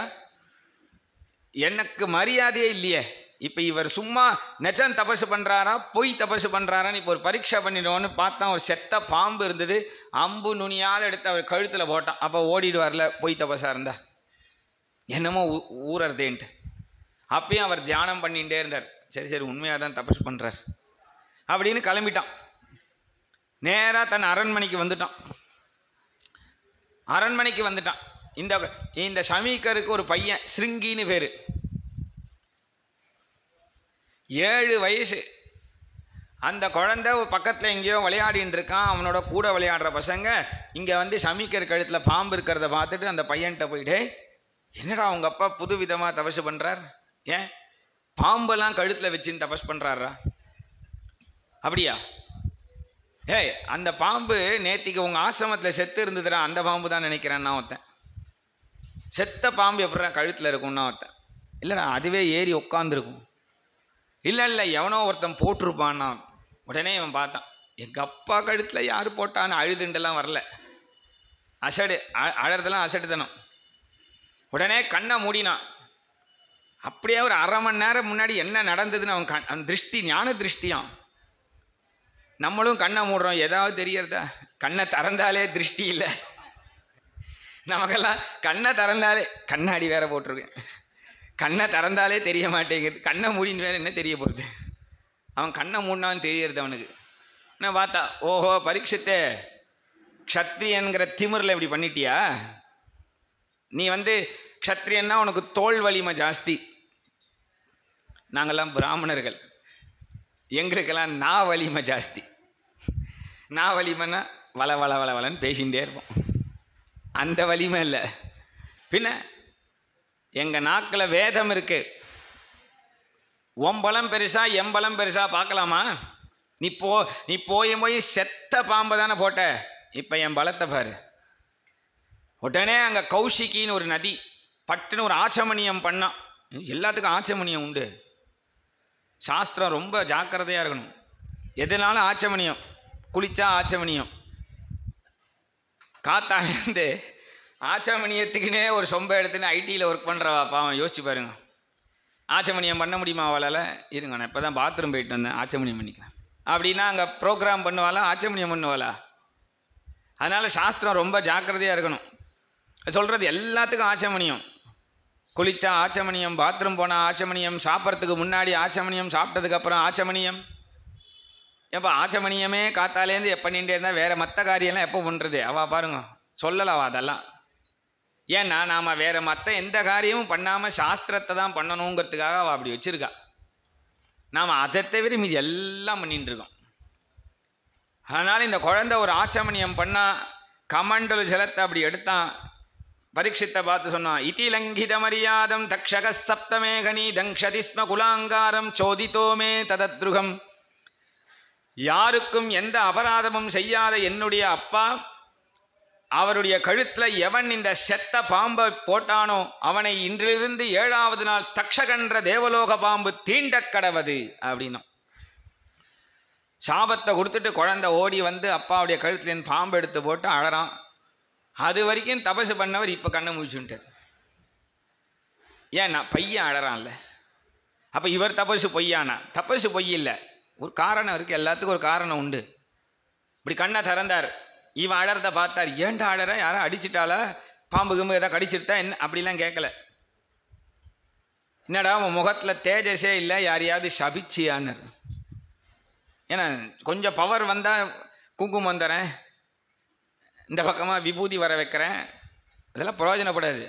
Speaker 1: எனக்கு மரியாதையே இல்லையே. இப்போ இவர் சும்மா நெச்சம் தபசு பண்ணுறாரா பொய் தபசு பண்ணுறாரான்னு இப்போ ஒரு பரீட்சை பண்ணிடுவோன்னு பார்த்தா ஒரு செத்த பாம்பு இருந்தது, அம்பு நுனியால் எடுத்து அவர் கழுத்தில் போட்டான். அப்போ ஓடிடுவார்ல பொய் தபஸாக இருந்தா, என்னமோ ஊறறதேன்ட்டு. அப்பயும் அவர் தியானம் பண்ணிகிட்டே இருந்தார். சரி உண்மையாக தான் தபஸ் பண்ணுறார் அப்படின்னு கிளம்பிட்டான். நேராக தன் அரண்மனைக்கு வந்துட்டான். இந்த ஷமீகருக்கு ஒரு பையன், ஸ்ருங்கின்னு பேர், 7 வயசு. அந்த குழந்தை பக்கத்தில் எங்கேயோ விளையாடின்னு இருக்கான். அவனோட கூட விளையாடுற பசங்க இங்கே ஷமீகர் கழுத்தில் பாம்பு இருக்கிறத பார்த்துட்டு அந்த பையன்கிட்ட போயிட்டு, என்னடா அவங்க அப்பா புது விதமாக தபசு பண்ணுறார், ஏன் பாம்பெல்லாம் கழுத்தில் வச்சுன்னு தபஸ் பண்ணுறாரா? அப்படியா? ஏய், அந்த பாம்பு நேத்திக்கு உங்கள் ஆசிரமத்தில் செத்து இருந்ததுடா, அந்த பாம்பு தான் நினைக்கிறேன் நான் ஒருத்தன். செத்த பாம்பு எப்படா கழுத்தில் இருக்கும்னா ஒருத்தன், இல்லைடா அதுவே ஏறி உட்காந்துருக்கும். இல்லை எவனோ ஒருத்தன் போட்டிருப்பான்னா. உடனே இவன் பார்த்தான், எங்கள் அப்பா கழுத்தில் யார் போட்டான்னு அழுதுண்டெல்லாம் வரல, அசடு அழறதெல்லாம் அசடுத்தனம். உடனே கண்ணை மூடினான். அப்படியே ஒரு அரை மணி நேரம் முன்னாடி என்ன நடந்ததுன்னு அவன் திருஷ்டி, ஞான திருஷ்டியான். நம்மளும் கண்ணை மூடுறோம், ஏதாவது தெரியறதா? கண்ணை திறந்தாலே திருஷ்டி இல்லை நமக்கெல்லாம். கண்ணை திறந்தாலே, கண்ணாடி வேற போட்டிருக்கேன், கண்ணை திறந்தாலே தெரிய மாட்டேங்குது, கண்ணை மூடின்னு வேறு என்ன தெரிய போகிறது? அவன் கண்ணை மூடினான்னு தெரியறது அவனுக்கு. நான் பார்த்தா, ஓஹோ பரீட்சித்தே, க்ஷத்ரியன்கிற திமிரில் இப்படி பண்ணிட்டியா? நீ க்ஷத்ரியன்னா உனக்கு தோல் வலிமை ஜாஸ்தி, நாங்கள்லாம் பிராமணர்கள், எங்களுக்கெல்லாம் நான் வலிமை ஜாஸ்தி. நான் வலிமைன்னா வளன்னு பேசிகிட்டே இருப்போம், அந்த வலிமை இல்லை. பின்ன எங்கள் நாக்கில் வேதம் இருக்குது, ஒம்பலம் பெருசா எம்பலம் பெருசா பார்க்கலாமா? நீ போய் செத்த பாம்பை தானே போட்ட, இப்போ என் பலத்தை பாரு. உடனே அங்கே கௌஷிக்கின்னு ஒரு நதி, பட்டுன்னு ஒரு ஆச்சமணியம் பண்ணான். எல்லாத்துக்கும் ஆச்சமணியம் உண்டு, சாஸ்திரம் ரொம்ப ஜாக்கிரதையாக இருக்கணும். எதுனாலும் ஆச்சமணியம், குளித்தா ஆச்சமணியம். காத்தாலேருந்து ஆச்சமணியத்துக்குன்னே ஒரு சொம்பை எடுத்துன்னு ஐடியில் ஒர்க் பண்ணுறவா பாவம், யோசிச்சு பாருங்க. ஆச்சமணியம் பண்ண முடியுமா அவளால்? இருங்க, நான் இப்போ தான் பாத்ரூம் போயிட்டு வந்தேன், ஆச்சமணியம் பண்ணிக்கிறேன் அப்படின்னா அங்கே ப்ரோக்ராம் பண்ணுவாளா, ஆச்சமணியம் பண்ணுவாளா? அதனால் சாஸ்திரம் ரொம்ப ஜாக்கிரதையாக இருக்கணும். சொல்கிறது எல்லாத்துக்கும் ஆச்சமணியம். குளிச்சா ஆச்சமணியம், பாத்ரூம் போனால் ஆச்சமணியம், சாப்பிட்றதுக்கு முன்னாடி ஆச்சமணியம், சாப்பிட்டதுக்கப்புறம் ஆச்சமணியம். எப்போ ஆச்சமணியமே காத்தாலேருந்து எப்போ நின்றே இருந்தால் வேறு மற்ற காரியம்லாம் எப்போ பண்ணுறது? அவள் பாருங்க சொல்லலவா அதெல்லாம். ஏன்னா நாம் வேறு மற்ற எந்த காரியமும் பண்ணாமல் சாஸ்திரத்தை தான் பண்ணணுங்கிறதுக்காக அவள் அப்படி வச்சுருக்கா. நாம் அதை தவிர மீது எல்லாம் பண்ணிட்டுருக்கோம். அதனால் இந்த குழந்தை ஒரு ஆச்சமணியம் பண்ணால் கமண்டல ஜலத்தை அப்படி எடுத்தான். பரீட்சித்தை பார்த்து சொன்னான், இதி லங்கித மரியாதம் தக்ஷக சப்தமேகனி தங்ஷதி ஸ்ம குலாங்காரம் சோதித்தோமே ததத்ருகம். யாருக்கும் எந்த அபராதமும் செய்யாத என்னுடைய அப்பா, அவருடைய கழுத்தில் எவன் இந்த செத்த பாம்பை போட்டானோ அவனை இன்றிலிருந்து 7வது நாள் தக்ஷகன்ற தேவலோக பாம்பு தீண்டக் கடவது அப்படின்னும். சாபத்தை கொடுத்துட்டு குழந்தை ஓடி வந்து அப்பாவுடைய கழுத்துலேருந்து பாம்பு எடுத்து போட்டு அழறான். அது வரைக்கும் தபசு பண்ணவர் இப்போ கண்ணை முடிச்சுட்டார். ஏன்னா பையன் அழறான்ல. அப்போ இவர் தபசு பொய்யானா? தபசு பொய் இல்லை, ஒரு காரணம் இருக்குது. எல்லாத்துக்கும் ஒரு காரணம் உண்டு. இப்படி கண்ணை திறந்தார். இவன் அழறத பார்த்தார். ஏன்டா அழற? யாரும் அடிச்சிட்டாளா? பாம்பு கிம்பு எதாவது கடிச்சிருத்தா என்ன? அப்படிலாம் கேட்கல. என்னடா உன் முகத்தில் தேஜஸே இல்லை, யாரையாவது சபிச்சியான்னு. ஏன்னா கொஞ்சம் பவர் வந்தால் குங்குமம் வந்துறேன், இந்த பக்கமாக விபூதி வர வைக்கிறேன், அதெல்லாம் பிரயோஜனப்படாது.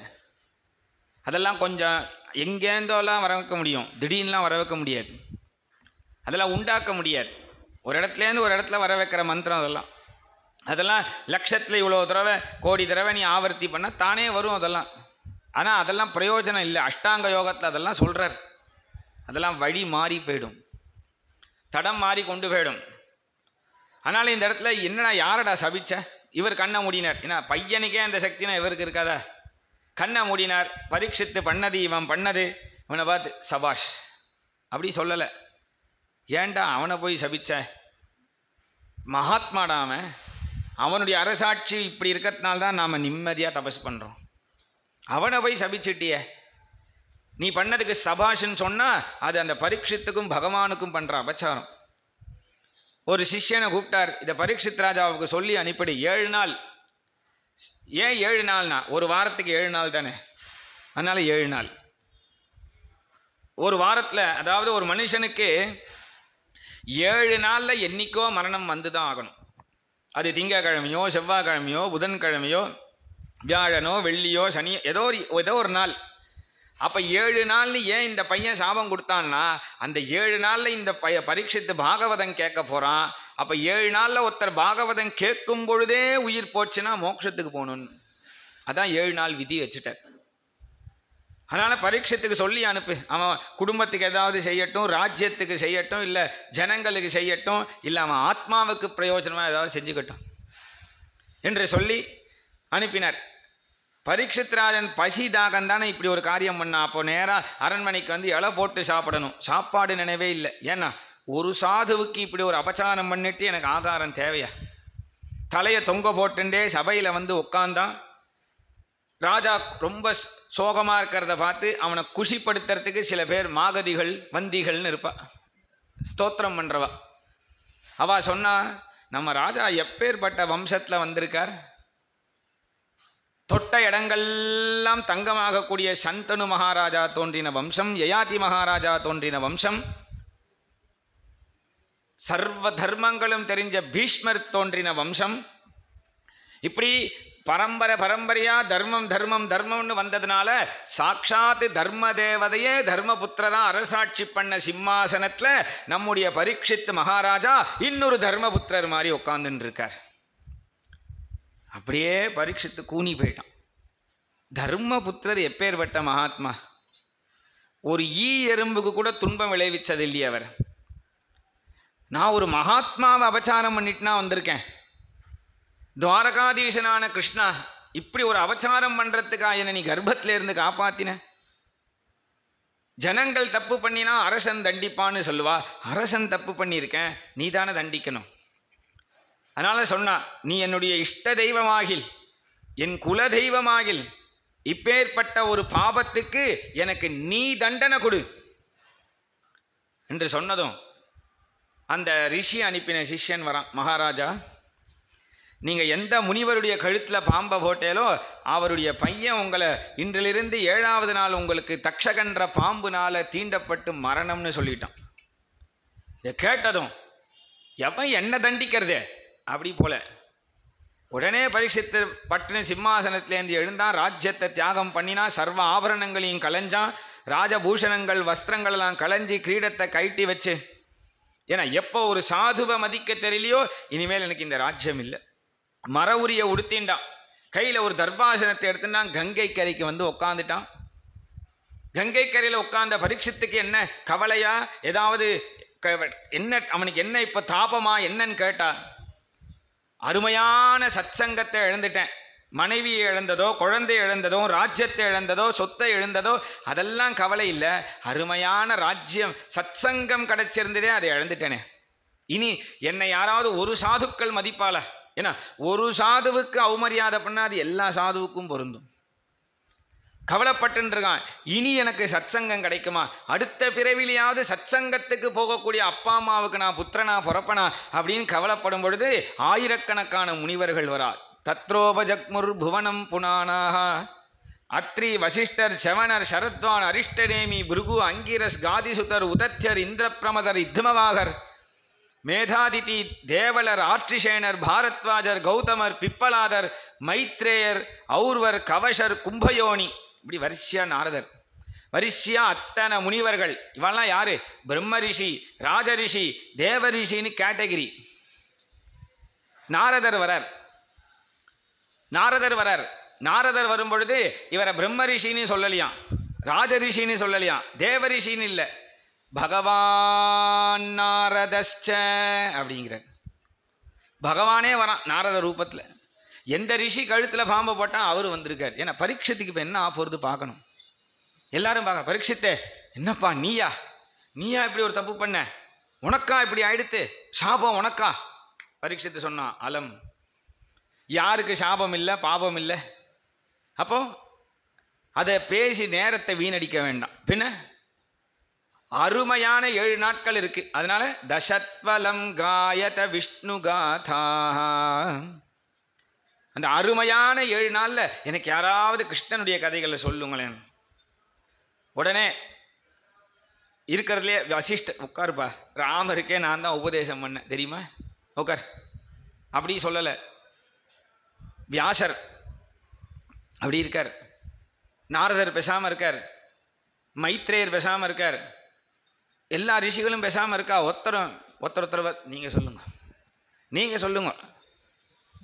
Speaker 1: அதெல்லாம் கொஞ்சம் எங்கேருந்தோலாம் வர வைக்க முடியும், திடீர்னுலாம் வர வைக்க முடியாது. அதெல்லாம் உண்டாக்க முடியாது. ஒரு இடத்துலேருந்து ஒரு இடத்துல வர வைக்கிற மந்திரம் அதெல்லாம் லட்சத்தில் இவ்வளோ தடவை கோடி தடவை நீ ஆவர்த்தி பண்ணால் தானே வரும் அதெல்லாம். ஆனால் அதெல்லாம் பிரயோஜனம் இல்லை. அஷ்டாங்க யோகத்தில் அதெல்லாம் சொல்கிறார். அதெல்லாம் வழி மாறி போயிடும், தடம் மாறி கொண்டு போயிடும். அதனால் இந்த இடத்துல என்னடா யாரடா சபிச்ச? இவர் கண்ணை மூடினார். ஏன்னா பையனுக்கே அந்த சக்தினா இவருக்கு இருக்காதா? கண்ணை மூடினார். பரீட்சித்து பண்ணது இவன் பண்ணது. இவனை பார்த்து சபாஷ் அப்படி சொல்லலை. ஏன்டா அவனை போய் சபிச்ச? மகாத்மாடாம அவனுடைய அரசாட்சி இப்படி இருக்கிறதுனால்தான் நாம் நிம்மதியாக தபஸ் பண்ணுறோம். அவனை போய் சபிச்சிட்டிய. நீ பண்ணதுக்கு சபாஷ்ன்னு சொன்னால் அது அந்த பரீட்சித்துக்கும் பகவானுக்கும் பண்ணுற அபச்சாரம். ஒரு சிஷ்யனை கூப்பிட்டார். இதை பரீட்சித் ராஜாவுக்கு சொல்லி அனுப்பிடு. 7 நாள். ஏன் 7 நாள்னா? ஒரு வாரத்துக்கு 7 நாள் தானே, அதனால் 7 நாள். ஒரு வாரத்தில், அதாவது ஒரு மனுஷனுக்கு 7 நாளில் என்றைக்கோ மரணம் வந்து தான் ஆகணும். அது திங்கக்கிழமையோ செவ்வாய்க்கிழமையோ புதன்கிழமையோ வியாழனோ வெள்ளியோ சனியோ ஏதோ ஒரு நாள். அப்போ 7 நாள்னு ஏன் இந்த பையன் சாபம் கொடுத்தான்னா, அந்த 7 நாளில் இந்த பரீட்சித்து பாகவதம் கேட்க போகிறான். அப்போ 7 நாளில் ஒருத்தர் பாகவதம் கேட்கும் பொழுதே உயிர் போச்சுன்னா மோட்சத்துக்கு போகணுன்னு. அதான் 7 நாள் விதி வச்சுட்டார். அதனால் பரீட்சத்துக்கு சொல்லி அனுப்பு. அவன் குடும்பத்துக்கு ஏதாவது செய்யட்டும், ராஜ்யத்துக்கு செய்யட்டும், இல்லை ஜனங்களுக்கு செய்யட்டும், இல்லை அவன் ஆத்மாவுக்கு பிரயோஜனமாக ஏதாவது செஞ்சுக்கட்டும் என்று சொல்லி அனுப்பினார். பரீட்சித்ராஜன் பசி தாகம் தானே இப்படி ஒரு காரியம் பண்ணான். அப்போ நேராக அரண்மனைக்கு வந்து இலை போட்டு சாப்பிடணும். சாப்பாடு நினைவே இல்லை. ஏன்னா ஒரு சாதுவுக்கு இப்படி ஒரு அபச்சாரம் பண்ணிட்டு எனக்கு ஆகாரம் தேவையா? தலையை தொங்க போட்டுண்டே சபையில் வந்து உட்காந்தான். ராஜா ரொம்ப சோகமாக இருக்கிறத பார்த்து அவனை குஷிப்படுத்துறதுக்கு சில பேர் மாகதிகள் வந்திகள்னு இருப்பா, ஸ்தோத்திரம் பண்ணுறவா. அவள் சொன்னா, நம்ம ராஜா எப்பேற்பட்ட வம்சத்தில் வந்திருக்கார். தொட்ட இடங்கள்லாம் தங்கமாகக்கூடிய சந்தனு மகாராஜா தோன்றின வம்சம், யயாதி மகாராஜா தோன்றின வம்சம், சர்வ தர்மங்களும் தெரிஞ்ச பீஷ்மர் தோன்றின வம்சம். இப்படி பரம்பரையா தர்மம் தர்மம் தர்மம்னு வந்ததுனால சாட்சாத்து தர்ம தேவதையே தர்மபுத்திரரா அரசாட்சி பண்ண சிம்மாசனத்தில் நம்முடைய பரீட்சித் மகாராஜா இன்னொரு தர்மபுத்திரர் மாதிரி உட்கார்ந்துட்டு இருக்கார். அப்படியே பரீட்சித்து கூனி போயிட்டான். தர்மபுத்திரர் எப்பேற்பட்ட மகாத்மா! ஒரு எறும்புக்கு கூட துன்பம் விளைவிச்சது இல்லையே அவர். நான் ஒரு மகாத்மாவை அபச்சாரம் பண்ணிட்டுனா வந்திருக்கேன். துவாரகாதீசனான கிருஷ்ணா, இப்படி ஒரு அபச்சாரம் பண்ணுறதுக்காக என்ன நீ கர்ப்பத்தில் இருந்து காப்பாத்தின? ஜனங்கள் தப்பு பண்ணினா அரசன் தண்டிப்பான்னு சொல்லுவா. அரசன் தப்பு பண்ணியிருக்கேன், நீ தானே தண்டிக்கணும். அதனால் சொன்னா, நீ என்னுடைய இஷ்ட தெய்வமாகில், என் குல தெய்வமாகில், இப்பேற்பட்ட ஒரு பாபத்துக்கு எனக்கு நீ தண்டனை கொடு என்று சொன்னதும் அந்த ரிஷி அனுப்பின சிஷ்யன் வரான். மகாராஜா, நீங்கள் எந்த முனிவருடைய கழுத்தில் பாம்பை போட்டேலோ அவருடைய பையன் உங்களை இன்றிலிருந்து 7வது நாள் உங்களுக்கு தக்ஷகன்ற பாம்புனால தீண்டப்பட்டு மரணம்னு சொல்லிட்டான். இதை கேட்டதும் எவன் என்ன தண்டிக்கிறது அப்படி போல உடனே பரீட்சித்து பட்டுன்னு சிம்மாசனத்திலேருந்து எழுந்தான். ராஜ்யத்தை தியாகம் பண்ணினா, சர்வ ஆபரணங்களையும் களைஞ்சான், ராஜபூஷணங்கள் வஸ்திரங்களெல்லாம் களைஞ்சி கிரீடத்தை கைட்டி வச்சு. ஏன்னா எப்போ ஒரு சாதுவை மதிக்க தெரியலையோ இனிமேல் எனக்கு இந்த ராஜ்யம் இல்லை. மர உரிய உடுத்தின்டான், கையில் ஒரு தர்பாசனத்தை எடுத்துட்டான், கங்கை கரைக்கு வந்து உட்காந்துட்டான். கங்கை கரையில் உட்கார்ந்த பரீட்சித்துக்கு என்ன கவலையா, ஏதாவது என்ன அவனுக்கு என்ன இப்போ தாபமா என்னன்னு கேட்டா, அருமையான சத்சங்கத்தை இழந்துட்டேன், மனைவியை இழந்ததோ குழந்தை இழந்ததோ ராஜ்யத்தை இழந்ததோ சொத்தை இழந்ததோ அதெல்லாம் கவலை இல்லை, அருமையான ராஜ்யம் சத்சங்கம் கிடைச்சிருந்ததே அதை இழந்துட்டேனே. இனி என்னை யாராவது ஒரு சாதுக்கள் மதிப்பால? ஏன்னா ஒரு சாதுவுக்கு அவமரியாதை பண்ணால் அது எல்லா சாதுவுக்கும் பொருந்தும். கவலைப்பட்டுருக்கான், இனி எனக்கு சத்சங்கம் கிடைக்குமா, அடுத்த பிறவிலையாவது சத்சங்கத்துக்கு போகக்கூடிய அப்பா அம்மாவுக்கு நான் புத்திரனா பிறப்பனா அப்படின்னு கவலைப்படும் பொழுது ஆயிரக்கணக்கான முனிவர்கள் வரா. தத்ரோபஜக்முர் புவனம் புனானாக அத்ரி வசிஷ்டர் செவனர் சரத்வான் அரிஷ்டநேமி பிருகு அங்கிரஸ் காதிசுதர் உதத்யர் இந்திரப்பிரமதர் இத்மவாகர் மேதாதிதி தேவலர் ஆர்ஷிஷேனர் பாரத்வாஜர் கௌதமர் பிப்பலாதர் மைத்ரேயர் ஔர்வர் கவஷர் கும்பயோனி, இப்படி வரிசையா நாரதர், வரிசையா அத்தனை முனிவர்கள். இவெல்லாம் யாரு? பிரம்ம ரிஷி, ராஜரிஷி, தேவரிஷின்னு கேட்டகிரி. நாரதர் வரார். நாரதர் வரும் பொழுது இவரை பிரம்ம ரிஷின்னு சொல்லலையாம், ராஜரிஷின்னு சொல்லலையாம், தேவரிஷின்னு இல்லை, பகவான் நாரதஸ்ச அப்படிங்கிறார். பகவானே வரான் நாரத ரூபத்தில். எந்த ரிஷி கழுத்தில் பாம்பை போட்டால் அவர் வந்திருக்கார். ஏன்னா பரீட்சத்துக்கு இப்போ என்ன ஆப்போறது பார்க்கணும், எல்லாரும் பார்க்க. பரீட்சித்தே, என்னப்பா நீயா இப்படி ஒரு தப்பு பண்ண, உனக்கா இப்படி ஆயிடுத்து, சாபம் உனக்கா? பரீட்சித்து சொன்னான், அலம், யாருக்கு சாபம் இல்லை பாபம் இல்லை. அப்போ அதை பேசி நேரத்தை வீணடிக்க வேண்டாம். பின்ன அருமையான 7 நாட்கள் இருக்கு, அதனால தசத்வலம் காயத விஷ்ணு காதா. அந்த அருமையான 7 நாளில் எனக்கு யாராவது கிருஷ்ணனுடைய கதைகளை சொல்லுங்களேன். உடனே இருக்கிறதுலே வசிஷ்ட, உட்காருப்பா, ராமருக்கே நான் தான் உபதேசம் பண்ணேன் தெரியுமா, உட்கார், அப்படி சொல்லலை. வியாசர் அப்படி இருக்கார், நாரதர் பேசாமல் இருக்கார், மைத்ரேயர் பேசாமல் இருக்கார், எல்லா ரிஷிகளும் பேசாமல் இருக்கா. ஒருத்தர் நீங்கள் சொல்லுங்க,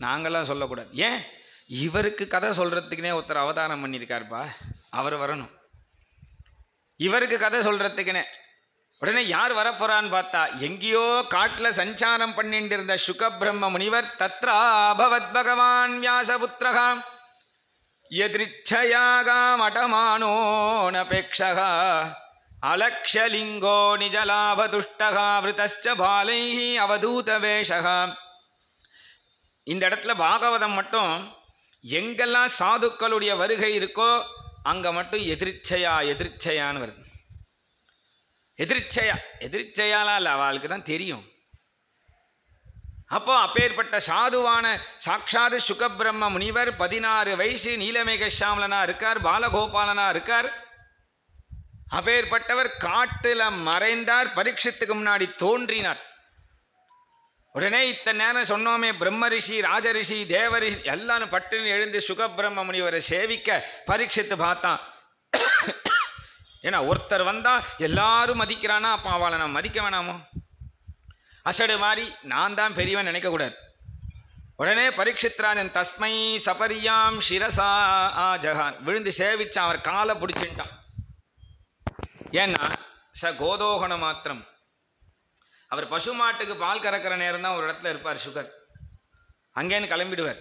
Speaker 1: நாங்கள்லாம் சொல்லக்கூடாது. ஏன்? இவருக்கு கதை சொல்கிறதுக்குனே ஒருத்தர் அவதாரம் பண்ணியிருக்காருப்பா, அவர் வரணும். இவருக்கு கதை சொல்கிறதுக்குனே உடனே யார் வரப்போறான்னு பார்த்தா, எங்கேயோ காட்டில் சஞ்சாரம் பண்ணிட்டு இருந்த சுகபிரம்ம முனிவர் தத்ரா பவத் பகவான் வியாசபுத்திரகா யதிருச்சயாகாம் அடமானோனபேக்ஷகா அலக்ஷலிங்கோ நிஜலாபதுஷ்டகா விருதஸ்ச பாலைஹி அவதூத வேஷகா. இந்த இடத்துல பாகவதம் மட்டும் எங்கெல்லாம் சாதுக்களுடைய வருகை இருக்கோ அங்கே மட்டும் எதிர்ச்சையான்னு வருது. எதிர்ச்சையாலாம் இல்லை, அவளுக்கு தான் தெரியும். அப்போ அப்பேற்பட்ட சாதுவான சாட்சாது சுகபிரம்ம முனிவர் 16 வயசு நீலமேக சாமலனா இருக்கார், பாலகோபாலனா இருக்கார். அப்பேற்பட்டவர் காட்டுல மறைந்தார், பரீட்சித்துக்கு முன்னாடி தோன்றினார். உடனே இத்தனை நேரம் சொன்னோமே, பிரம்ம ரிஷி, ராஜரிஷி, தேவரிஷி எல்லாரும் பட்டுன்னு எழுந்து சுகபிரம்ம முனிவரை சேவிக்க பரீட்சித்து பார்த்தான். ஏன்னா ஒருத்தர் வந்தா எல்லாரும் மதிக்கிறானா, அப்போ அவளை நான் மதிக்க வேணாமோ? அசடு மாதிரி நான் தான் பெரியவன் நினைக்கக்கூடாது. உடனே பரீட்சித்ராஜன் தஸ்மை சபரியாம் சிரசா ஜகான், விழுந்து சேவிச்சான், அவர் காலை பிடிச்சிட்டான். ஏன்னா கோதோகன மாத்திரம், அவர் பசுமாட்டுக்கு பால் கறக்கிற நேரம் தான் ஒரு இடத்துல இருப்பார் சுகர், அங்கேன்னு கிளம்பிடுவார்.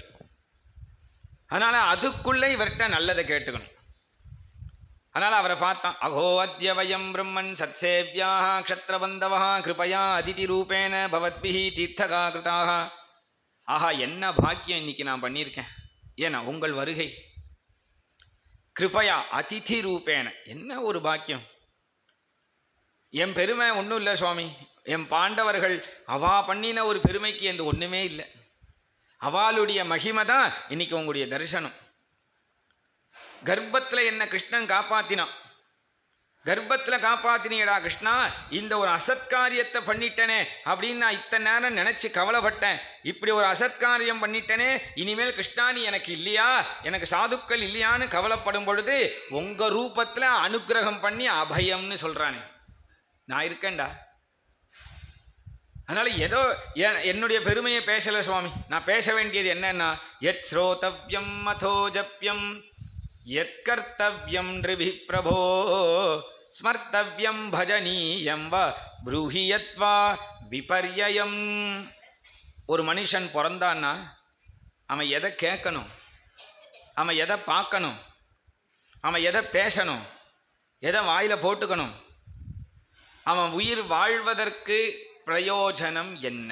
Speaker 1: அதனால் அதுக்குள்ளே இவர்கிட்ட நல்லதை கேட்டுக்கணும். அதனால் அவரை பார்த்தான். அகோ அத்யவயம் பிரம்மன் சத்சேவ்யா க்ஷத்ரபந்தவா கிருபயா அதிதி ரூபேன பவத்பிஹி தீர்த்தகா கிருதாக. ஆஹா, என்ன பாக்கியம் இன்னைக்கு நான் பண்ணியிருக்கேன். ஏன்னா உங்கள் வருகை கிருபயா அதிதி ரூபேன, என்ன ஒரு பாக்கியம். என் பெருமை ஒன்றும் இல்லை சுவாமி, என் பாண்டவர்கள் அவா பண்ணின ஒரு பெருமைக்கு எந்த ஒன்றுமே இல்லை. அவளுடைய மகிமை தான் இன்னைக்கு உங்களுடைய தரிசனம். கர்ப்பத்தில் என்ன கிருஷ்ணன் காப்பாத்தினான். கர்ப்பத்தில் காப்பாத்தினியடா கிருஷ்ணா, இந்த ஒரு அசத்காரியத்தை பண்ணிட்டனே அப்படின்னு நான் இத்தனை நேரம் நினச்சி கவலைப்பட்டேன். இப்படி ஒரு அசத்காரியம் பண்ணிட்டனே, இனிமேல் கிருஷ்ணா நீ எனக்கு இல்லையா, எனக்கு சாதுக்கள் இல்லையான்னு கவலைப்படும் பொழுது உங்கள் ரூபத்தில் அனுக்கிரகம் பண்ணி அபயம்னு சொல்கிறானே, நான் இருக்கேன்டா. அதனால் ஏதோ என்னுடைய பெருமையை பேசலை சுவாமி. நான் பேச வேண்டியது என்னன்னா, யத் ஸ்ரோதவ்யம் மதோ ஜப்யம் யத் கர்த்தவ்யம் நிருபி பிரபோ ஸ்மர்த்தவ்யம் பஜனீயம் வா ப்ரூஹி யத்வா விபர்யம். ஒரு மனுஷன் பிறந்தான்னா அவன் எதை கேட்கணும், அவன் எதை பார்க்கணும், அவன் எதை பேசணும், எதை வாயில் போட்டுக்கணும், அவன் உயிர் வாழ்வதற்கு பிரயோஜனம் என்ன?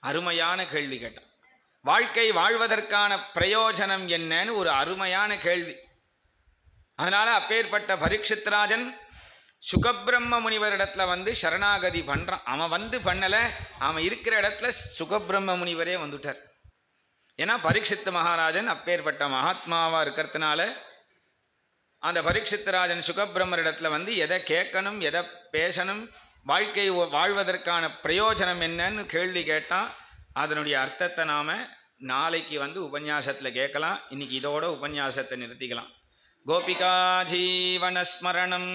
Speaker 1: அருமையான கேள்வி கேட்டான். வாழ்க்கை வாழ்வதற்கான பிரயோஜனம் என்னன்னு ஒரு அருமையான கேள்வி. அதனால் அப்பேற்பட்ட பரீட்சித்ராஜன் சுகபிரம்ம முனிவரிடத்தில் வந்து சரணாகதி பண்ணுறான். அவன் வந்து பண்ணலை, அவன் இருக்கிற இடத்துல சுகபிரம்ம முனிவரே வந்துட்டார். ஏன்னா பரீட்சித் மகாராஜன் அப்பேற்பட்ட மகாத்மாவாக இருக்கிறதுனால அந்த பரீட்சித்ராஜன் சுகபிரம்மரிடத்தில் வந்து எதை கேட்கணும், எதை பேசணும், வாழ்க்கை வாழ்வதற்கான பிரயோஜனம் என்னன்னு கேள்வி கேட்டான். அதனுடைய அர்த்தத்தை நாம் நாளைக்கு வந்து உபன்யாசத்தில் கேட்கலாம். இன்றைக்கி இதோட உபன்யாசத்தை நிறுத்திக்கலாம். கோபிகா ஜீவனஸ்மரணம்.